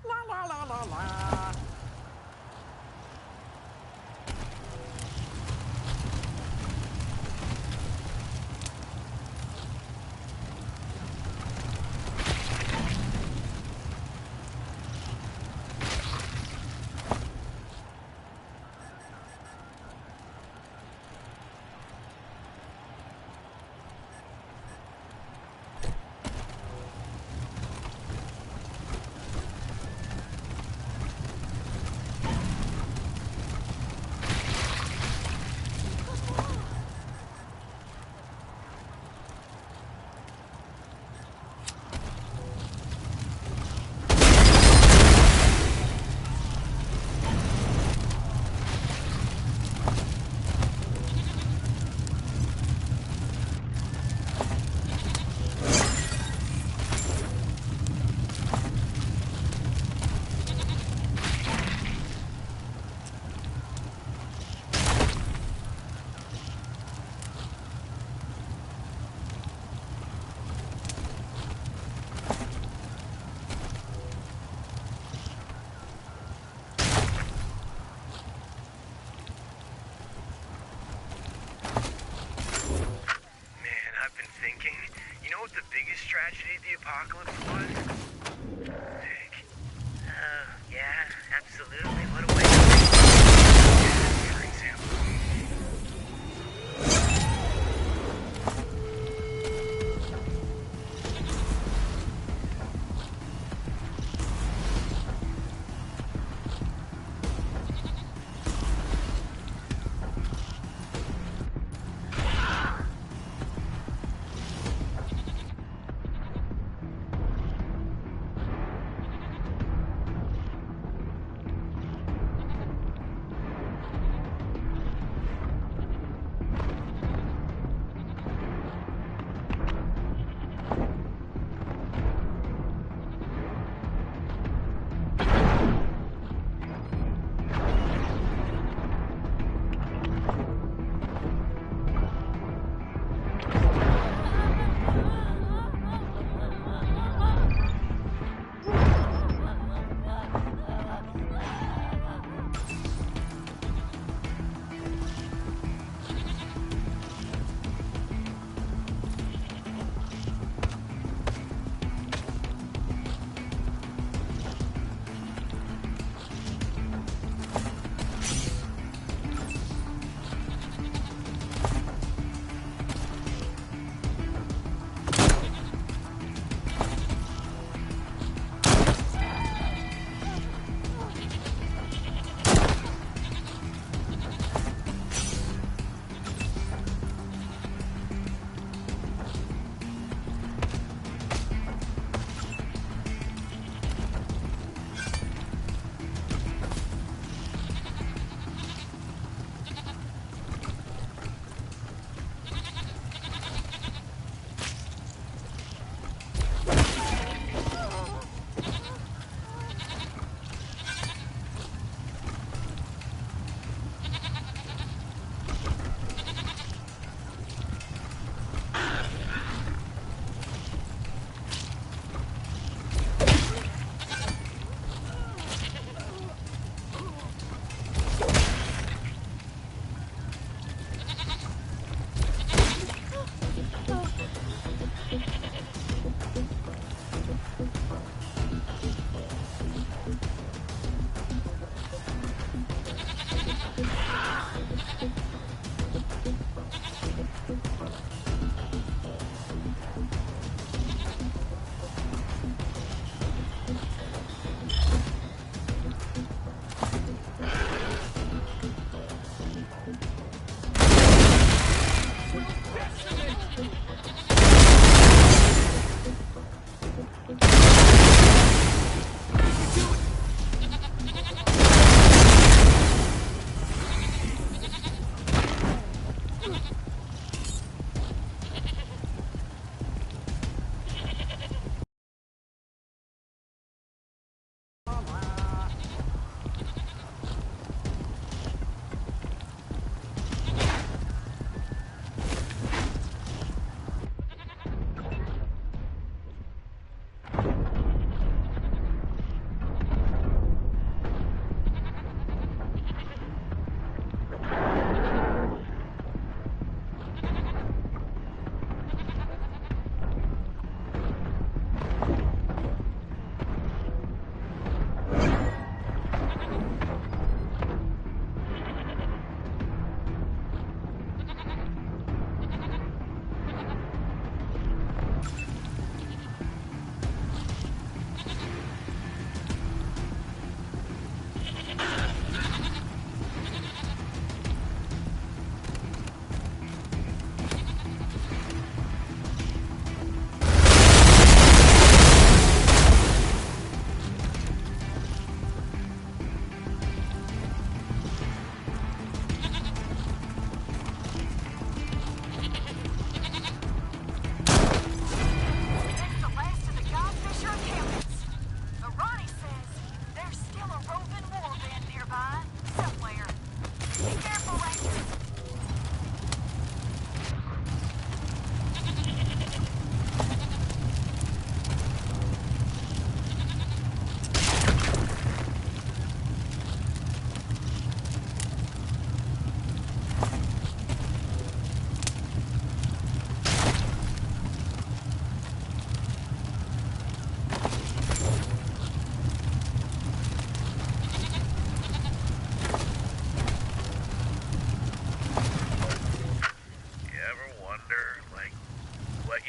La la la la la! tragedy of the apocalypse was? Heck. Oh, yeah, absolutely. What a way to think. For example.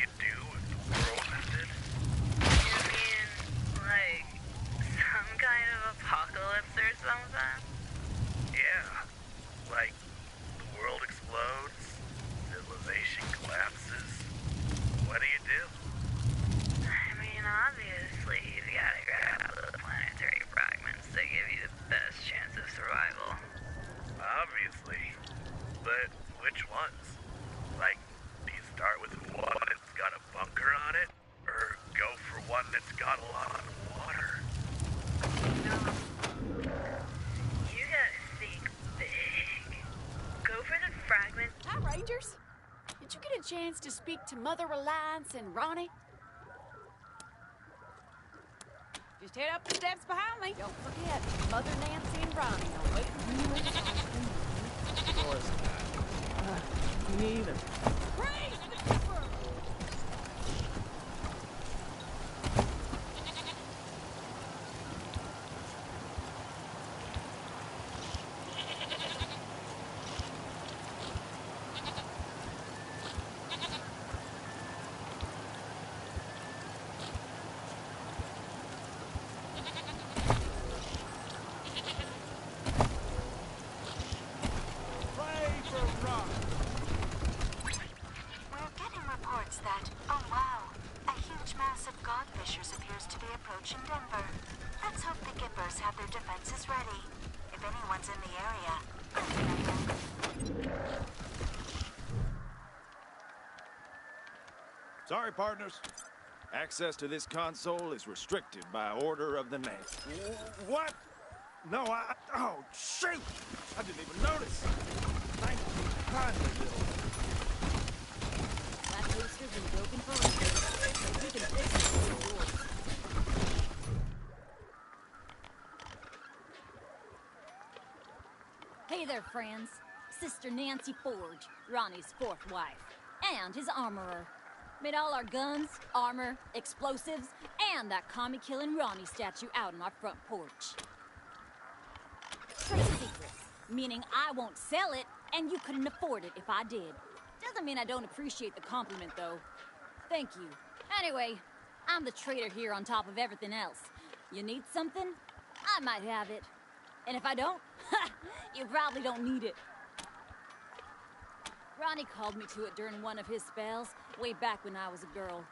you do if the world ended? You mean, like, some kind of apocalypse or something? Yeah. Like, the world explodes, civilization collapses. What do you do? I mean, obviously, you've got to grab the planetary fragments that give you the best chance of survival. Obviously. But which ones? Like, do you start with one that's got a bunker on it? Or go for one that's got a lot of water? No. You gotta think big. Go for the fragment. Hi, Rangers. Did you get a chance to speak to Mother Reliance and Ronnie? Just head up the steps behind me. Don't forget, Mother Nancy and Ronnie are waiting for you in the house. Of course not. Me either. Praise the Keeper! We're getting reports that, oh wow, a huge mass of godfishers appears to be approaching Denver. Let's hope the Gippers have their defenses ready. If anyone's in the area, bring them in. Sorry, partners. Access to this console is restricted by order of the Nancy. What? No, oh, shoot! I didn't even notice. Thank you kindly, little. That toaster's been broken for repair. You can fix it with yours. Hey there, friends. Sister Nancy Forge, Ronnie's fourth wife, and his armorer. Made all our guns, armor, explosives, and that commie-killing Ronnie statue out on our front porch. Trade secrets, meaning I won't sell it, and you couldn't afford it if I did. Doesn't mean I don't appreciate the compliment, though. Thank you. Anyway, I'm the trader here on top of everything else. You need something? I might have it. And if I don't, you probably don't need it. Ronnie called me to it during one of his spells, way back when I was a girl.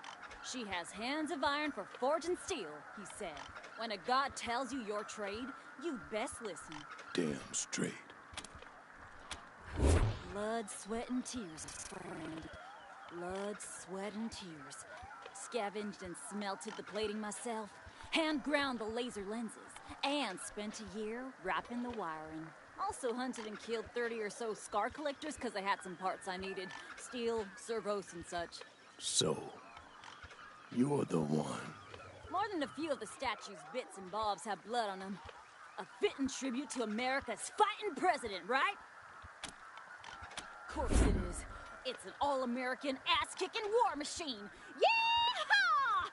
She has hands of iron for forging steel, he said. When a god tells you your trade, you best listen. Damn straight. Blood, sweat, and tears, friend. Blood, sweat, and tears. Scavenged and smelted the plating myself, hand ground the laser lenses, and spent a year wrapping the wiring. Also hunted and killed 30 or so scar collectors because I had some parts I needed. Steel, servos, and such. So, you're the one. More than a few of the statue's bits and bobs have blood on them. A fitting tribute to America's fighting president, right? Of course it is. It's an all-American, ass-kicking war machine. Yeehaw!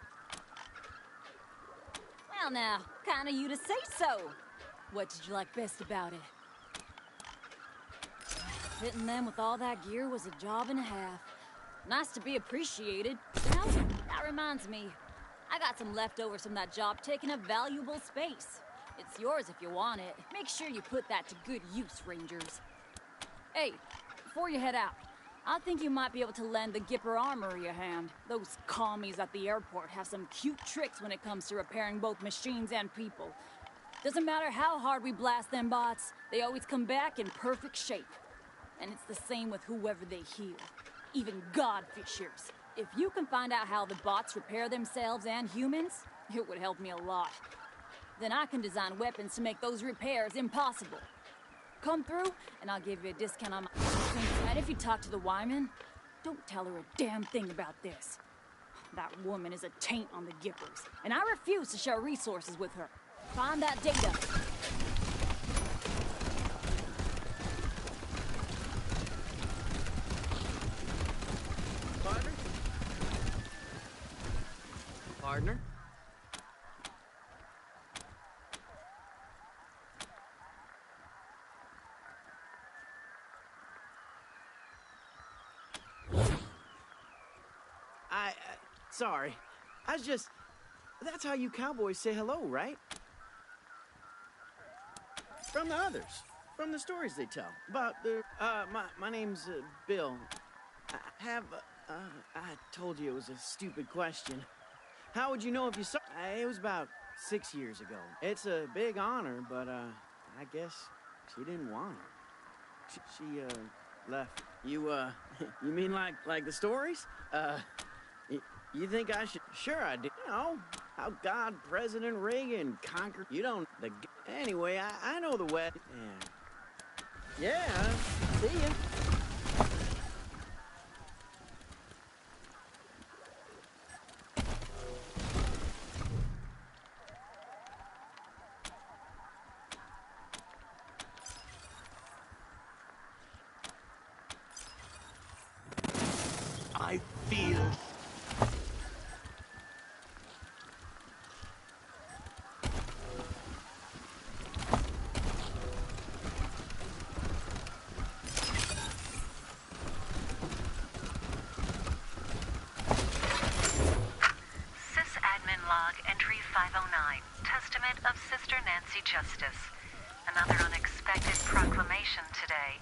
Well now, kinda you to say so. What did you like best about it? Fitting them with all that gear was a job and a half. Nice to be appreciated. You know, that reminds me. I got some leftovers from that job taking up valuable space. It's yours if you want it. Make sure you put that to good use, Rangers. Hey, before you head out, I think you might be able to lend the Gipper Armory a hand. Those commies at the airport have some cute tricks when it comes to repairing both machines and people. Doesn't matter how hard we blast them bots, they always come back in perfect shape. And it's the same with whoever they heal. Even godfishers. If you can find out how the bots repair themselves and humans, it would help me a lot. Then I can design weapons to make those repairs impossible. Come through, and I'll give you a discount on my... And if you talk to the Wyman, don't tell her a damn thing about this. That woman is a taint on the Gippers, and I refuse to share resources with her. Find that data. Partner? Partner? sorry. I was just... That's how you cowboys say hello, right? From the others. From the stories they tell. About the... my name's, Bill. I told you it was a stupid question. How would you know if you saw... It was about 6 years ago. It's a big honor, but, I guess she didn't want it. She left. You mean like the stories? You think I should... Sure I do. You know, how God, President Reagan conquered... You don't... Anyway, I know the way. Yeah. Yeah, see ya. I feel... Sysadmin log entry 509. Testament of Sister Nancy Justice. Another unexpected proclamation today.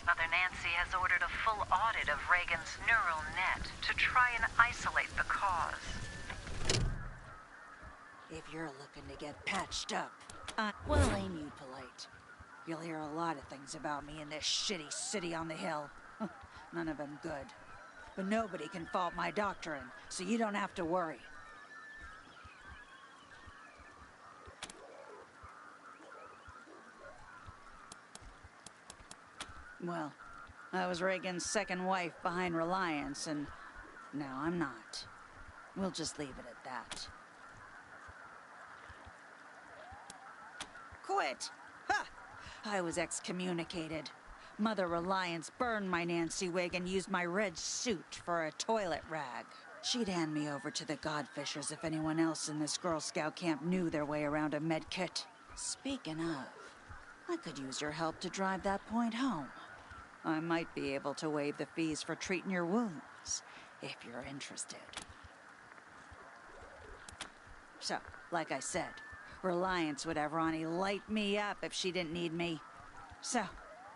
Mother Nancy has ordered a full audit of Reagan's neural net to try and isolate the cause. If you're looking to get patched up, well, ain't you polite? You'll hear a lot of things about me in this shitty city on the hill. None of them good. But nobody can fault my doctrine, so you don't have to worry. Well, I was Reagan's second wife behind Reliance, and now I'm not. We'll just leave it at that. Quit! Ha! I was excommunicated. Mother Reliance burned my Nancy wig and used my red suit for a toilet rag. She'd hand me over to the Godfishers if anyone else in this Girl Scout camp knew their way around a med kit. Speaking of, I could use your help to drive that point home. I might be able to waive the fees for treating your wounds, if you're interested. So, like I said, Reliance would have Ronnie light me up if she didn't need me. So,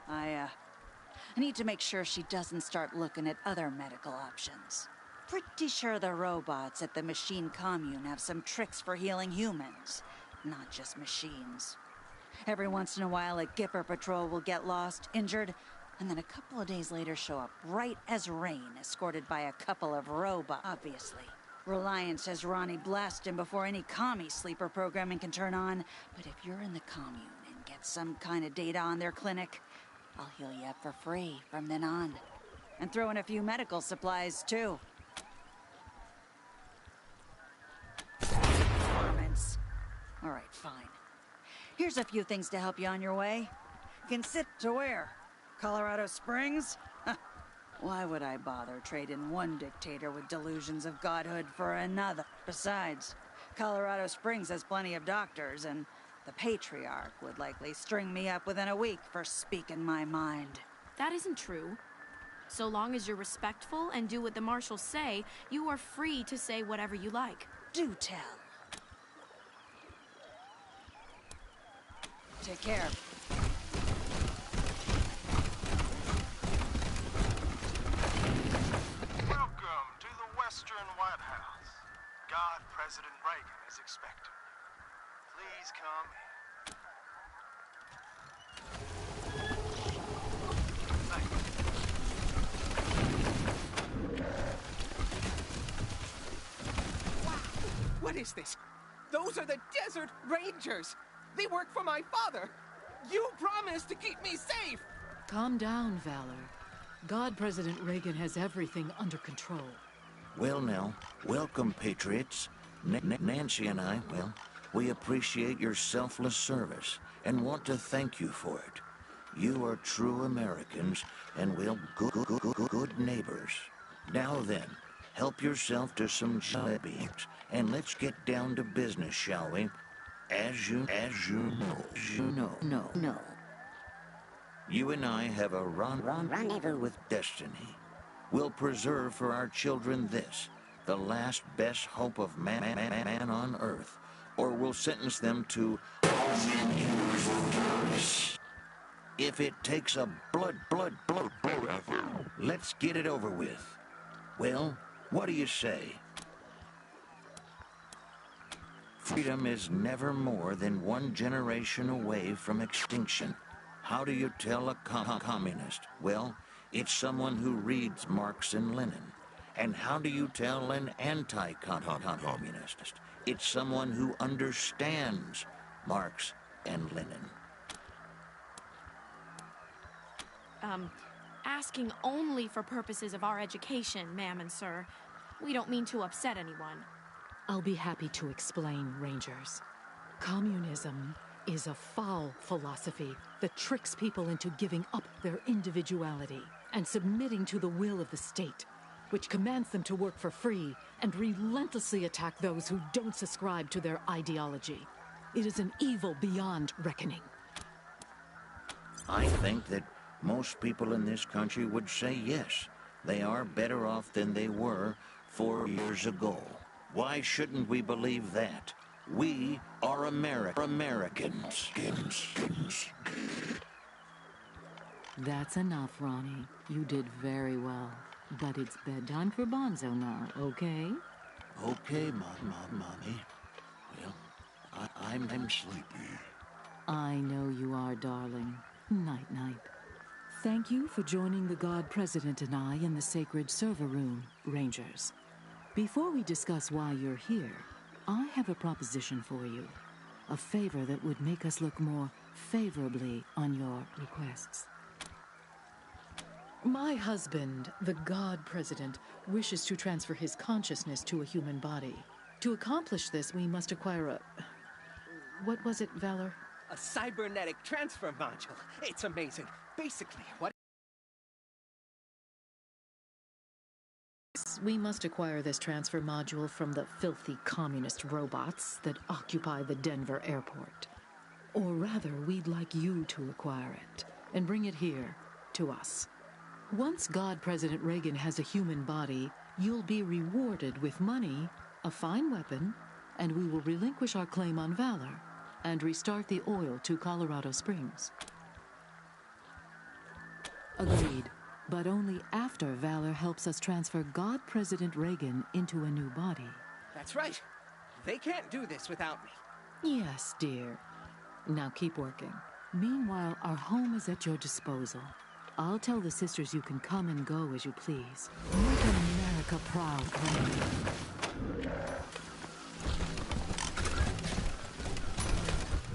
I need to make sure she doesn't start looking at other medical options. Pretty sure the robots at the machine commune have some tricks for healing humans, not just machines. Every once in a while, a Gipper patrol will get lost, injured, and then a couple of days later show up bright as rain, escorted by a couple of robots. Obviously, Reliance has Ronnie blast him before any commie sleeper programming can turn on. But if you're in the commune and get some kind of data on their clinic, I'll heal you up for free from then on. And throw in a few medical supplies, too. Performance. All right, fine. Here's a few things to help you on your way. Consider to where? Colorado Springs? Why would I bother trading one dictator with delusions of godhood for another? Besides, Colorado Springs has plenty of doctors, and the Patriarch would likely string me up within a week for speaking my mind. That isn't true. So long as you're respectful and do what the marshals say, you are free to say whatever you like. Do tell. Take care. Welcome to the Western White House. God, President Reagan is expected. Please come What is this? Those are the Desert Rangers! They work for my father! You promised to keep me safe! Calm down, Valor. God, President Reagan has everything under control. Well now, welcome, Patriots. Nancy and I, well, we appreciate your selfless service and want to thank you for it. You are true Americans and, well, good neighbors. Now then, help yourself to some jelly beans, and let's get down to business, shall we? As you know. You and I have a rendezvous with destiny. We'll preserve for our children this, the last best hope of man on Earth, or we'll sentence them to... If it takes a blood, let's get it over with. Well, what do you say? Freedom is never more than one generation away from extinction. How do you tell a communist? Well, it's someone who reads Marx and Lenin. And how do you tell an anti-communist? It's someone who understands Marx and Lenin. Asking only for purposes of our education, ma'am and sir. We don't mean to upset anyone. I'll be happy to explain, Rangers. Communism is a foul philosophy that tricks people into giving up their individuality and submitting to the will of the state, which commands them to work for free and relentlessly attack those who don't subscribe to their ideology. It is an evil beyond reckoning. I think that most people in this country would say yes. They are better off than they were 4 years ago. Why shouldn't we believe that? We are Americans. That's enough, Ronnie. You did very well. But it's bedtime for Bonzo now, okay? Okay, Mommy. Well, I'm sleepy. I know you are, darling. Night-night. Thank you for joining the God President and I in the sacred server room, Rangers. Before we discuss why you're here, I have a proposition for you. A favor that would make us look more favorably on your requests. My husband, the God President, wishes to transfer his consciousness to a human body. To accomplish this, we must acquire a... What was it, Valor? A cybernetic transfer module. It's amazing. Basically, what... We must acquire this transfer module from the filthy communist robots that occupy the Denver airport. Or rather, we'd like you to acquire it and bring it here to us. Once God President Reagan has a human body, you'll be rewarded with money, a fine weapon, and we will relinquish our claim on Valor and restart the oil to Colorado Springs. Agreed, but only after Valor helps us transfer God President Reagan into a new body. That's right. They can't do this without me. Yes, dear. Now keep working. Meanwhile, our home is at your disposal. I'll tell the sisters you can come and go as you please. Make America proud, Ronnie.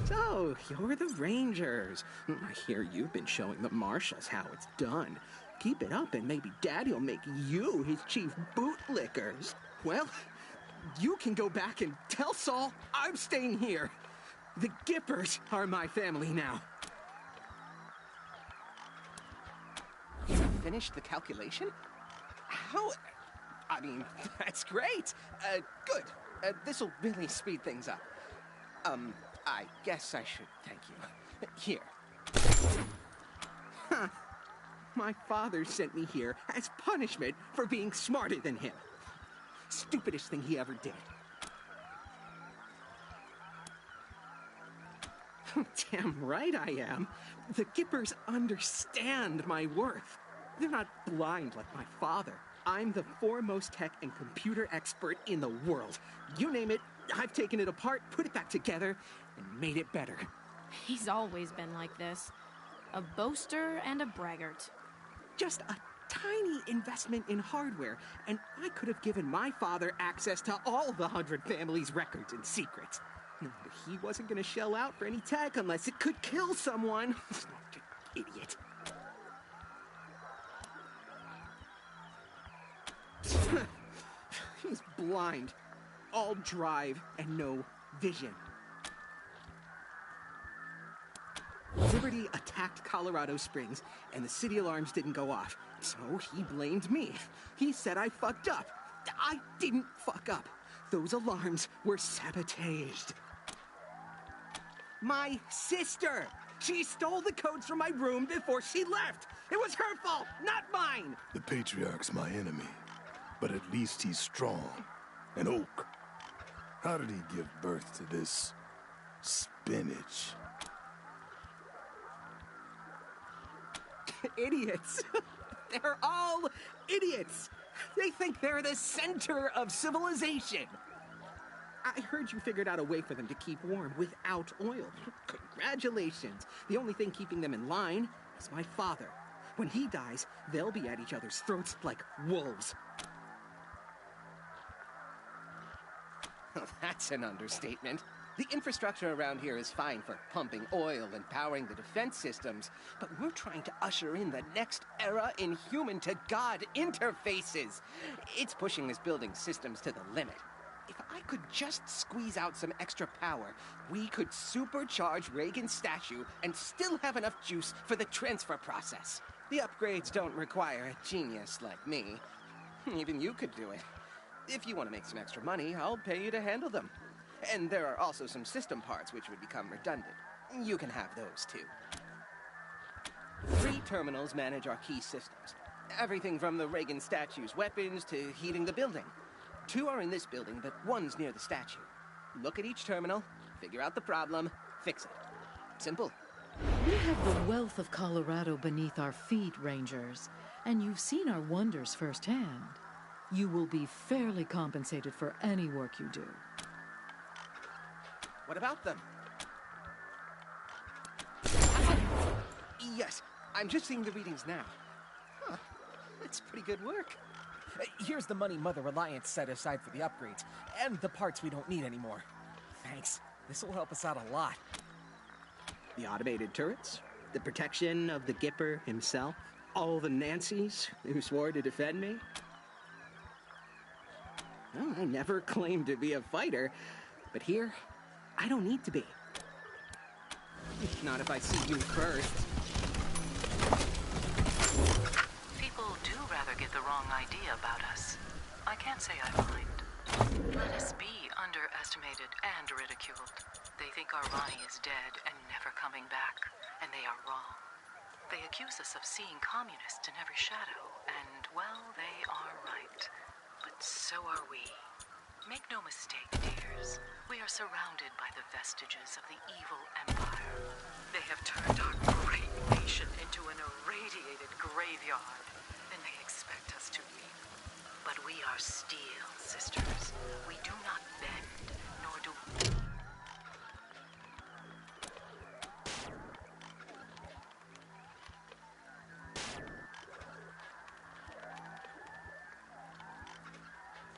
So, you're the Rangers. I hear you've been showing the Marshals how it's done. Keep it up and maybe Daddy'll make you his chief bootlickers. Well, you can go back and tell Saul I'm staying here. The Gippers are my family now. You finished the calculation? How? I mean, that's great. Good. This'll really speed things up. I guess I should thank you. Here. Huh. My father sent me here as punishment for being smarter than him. Stupidest thing he ever did. Damn right I am. The Gippers understand my worth. They're not blind like my father. I'm the foremost tech and computer expert in the world. You name it, I've taken it apart, put it back together, and made it better. He's always been like this. A boaster and a braggart. Just a tiny investment in hardware, and I could have given my father access to all the 100 families' records and secrets. But he wasn't going to shell out for any tech unless it could kill someone. Idiot. He's blind. All drive and no vision. Liberty attacked Colorado Springs, and the city alarms didn't go off. So he blamed me. He said I fucked up. I didn't fuck up. Those alarms were sabotaged. My sister! She stole the codes from my room before she left! It was her fault, not mine! The Patriarch's my enemy. but at least he's strong. An oak. How did he give birth to this spinach? Idiots. They're all idiots. They think they're the center of civilization. I heard you figured out a way for them to keep warm without oil. Congratulations. The only thing keeping them in line is my father. When he dies, they'll be at each other's throats like wolves. Well, that's an understatement. The infrastructure around here is fine for pumping oil and powering the defense systems, but we're trying to usher in the next era in human-to-God interfaces. It's pushing this building's systems to the limit. If I could just squeeze out some extra power, we could supercharge Reagan's statue and still have enough juice for the transfer process. The upgrades don't require a genius like me. Even you could do it. If you want to make some extra money, I'll pay you to handle them. And there are also some system parts which would become redundant. You can have those too. 3 terminals manage our key systems. Everything from the Reagan statue's weapons to heating the building. 2 are in this building, but 1's near the statue. Look at each terminal, figure out the problem, fix it. Simple. We have the wealth of Colorado beneath our feet, Rangers, and you've seen our wonders firsthand. You will be fairly compensated for any work you do. What about them? Yes, I'm just seeing the readings now. Huh, that's pretty good work. Here's the money Mother Reliance set aside for the upgrades, and the parts we don't need anymore. Thanks. This will help us out a lot. The automated turrets, the protection of the Gipper himself, all the Nancys who swore to defend me. Well, I never claimed to be a fighter, but here, I don't need to be. Not if I see you first. People do rather get the wrong idea about us. I can't say I mind. Let us be underestimated and ridiculed. They think our Ronnie is dead and never coming back, and they are wrong. They accuse us of seeing communists in every shadow, and, well, they are right. But so are we. Make no mistake, dears. We are surrounded by the vestiges of the evil empire. They have turned our great nation into an irradiated graveyard, and they expect us to weep. But we are steel, sisters. We do not bend, nor do we.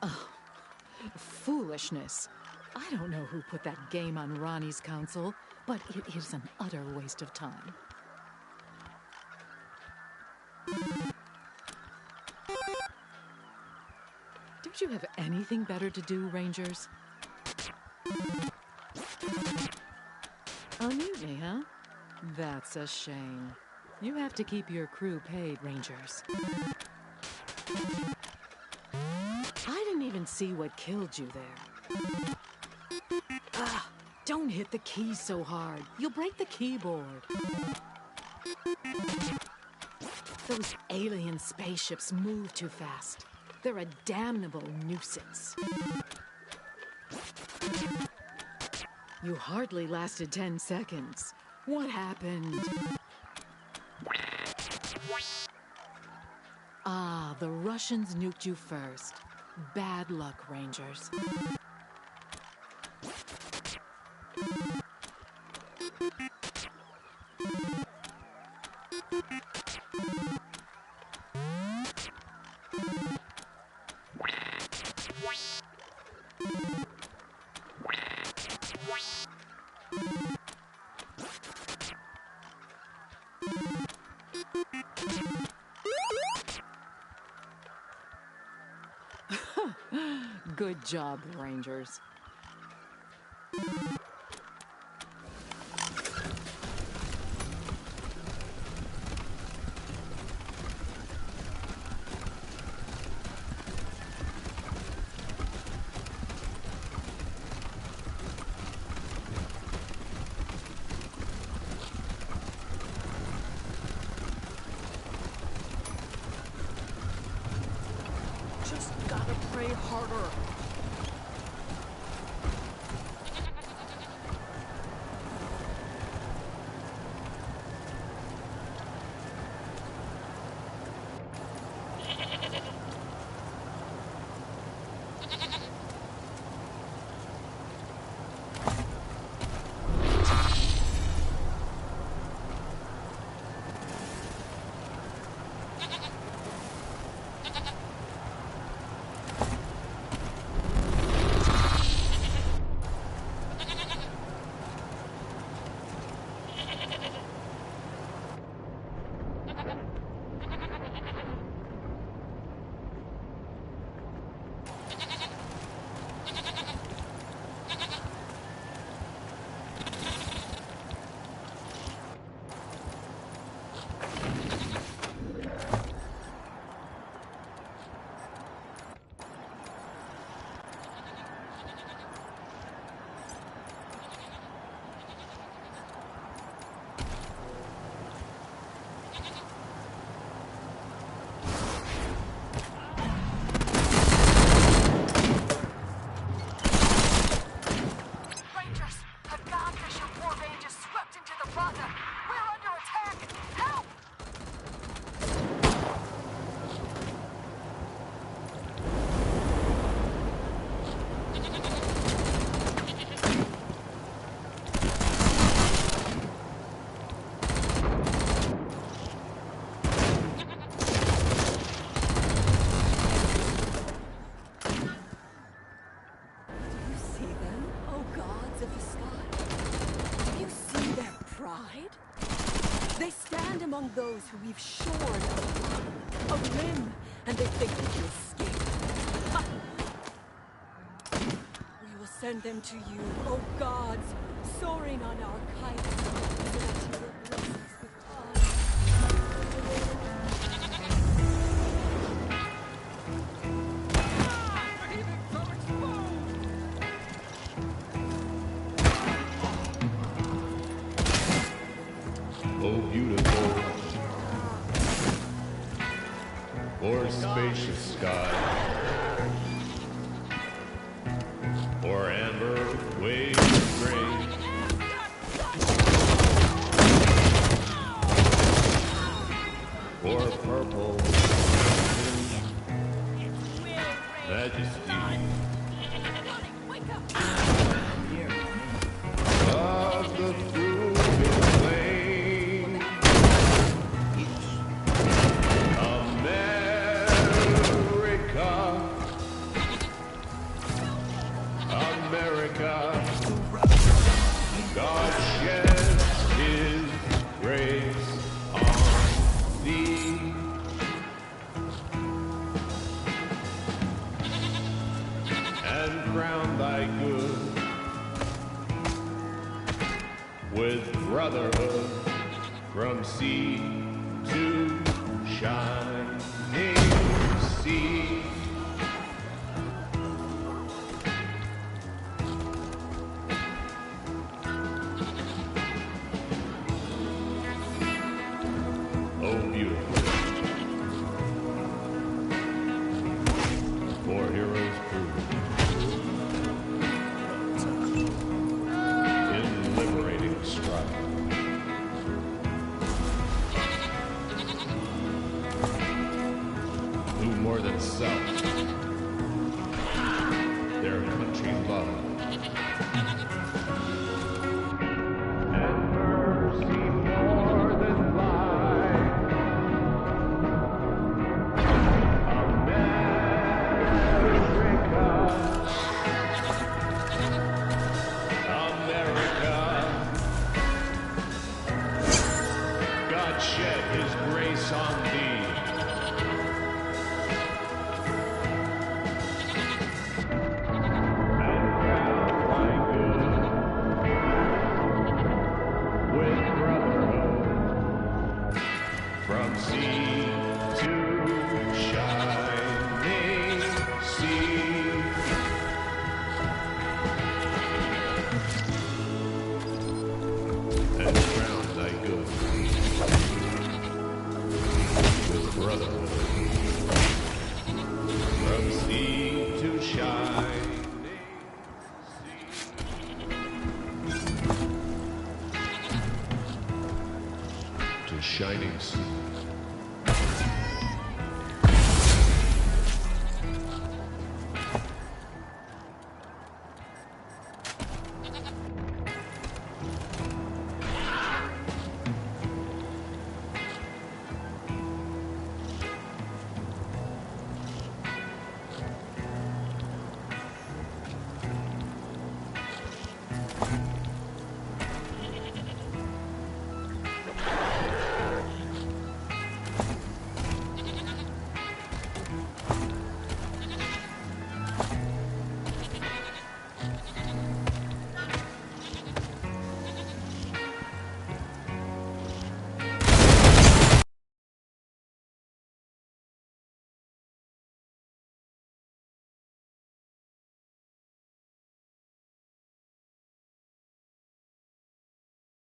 Oh, foolishness. I don't know who put that game on Ronnie's council, but it is an utter waste of time. Don't you have anything better to do, Rangers? Unmute me, huh? That's a shame. You have to keep your crew paid, Rangers. I didn't even see what killed you there. Ah, don't hit the keys so hard. You'll break the keyboard. Those alien spaceships move too fast. They're a damnable nuisance. You hardly lasted 10 seconds. What happened? Ah, the Russians nuked you first. Bad luck, Rangers. Good job, Rangers. Just pride? They stand among those who we've shorn a limb, and they think they can escape. Ha! We will send them to you, O gods, soaring on our kites, so that you will bless us with Oh, beautiful, or spacious sky, or amber waves of grain, or purple majesty of the fruited plain. America, America, God sheds His grace on thee. And crown thy good with brotherhood from sea to shining sea. Oh, beautiful, for heroes prove in liberating strife. Who more than self their country love. And mercy more than life. America, God shed His grace on thee. And crown thy good with brotherhood from sea to shining sea. And crown thy good with brotherhood from sea to shining sea. To shining sea.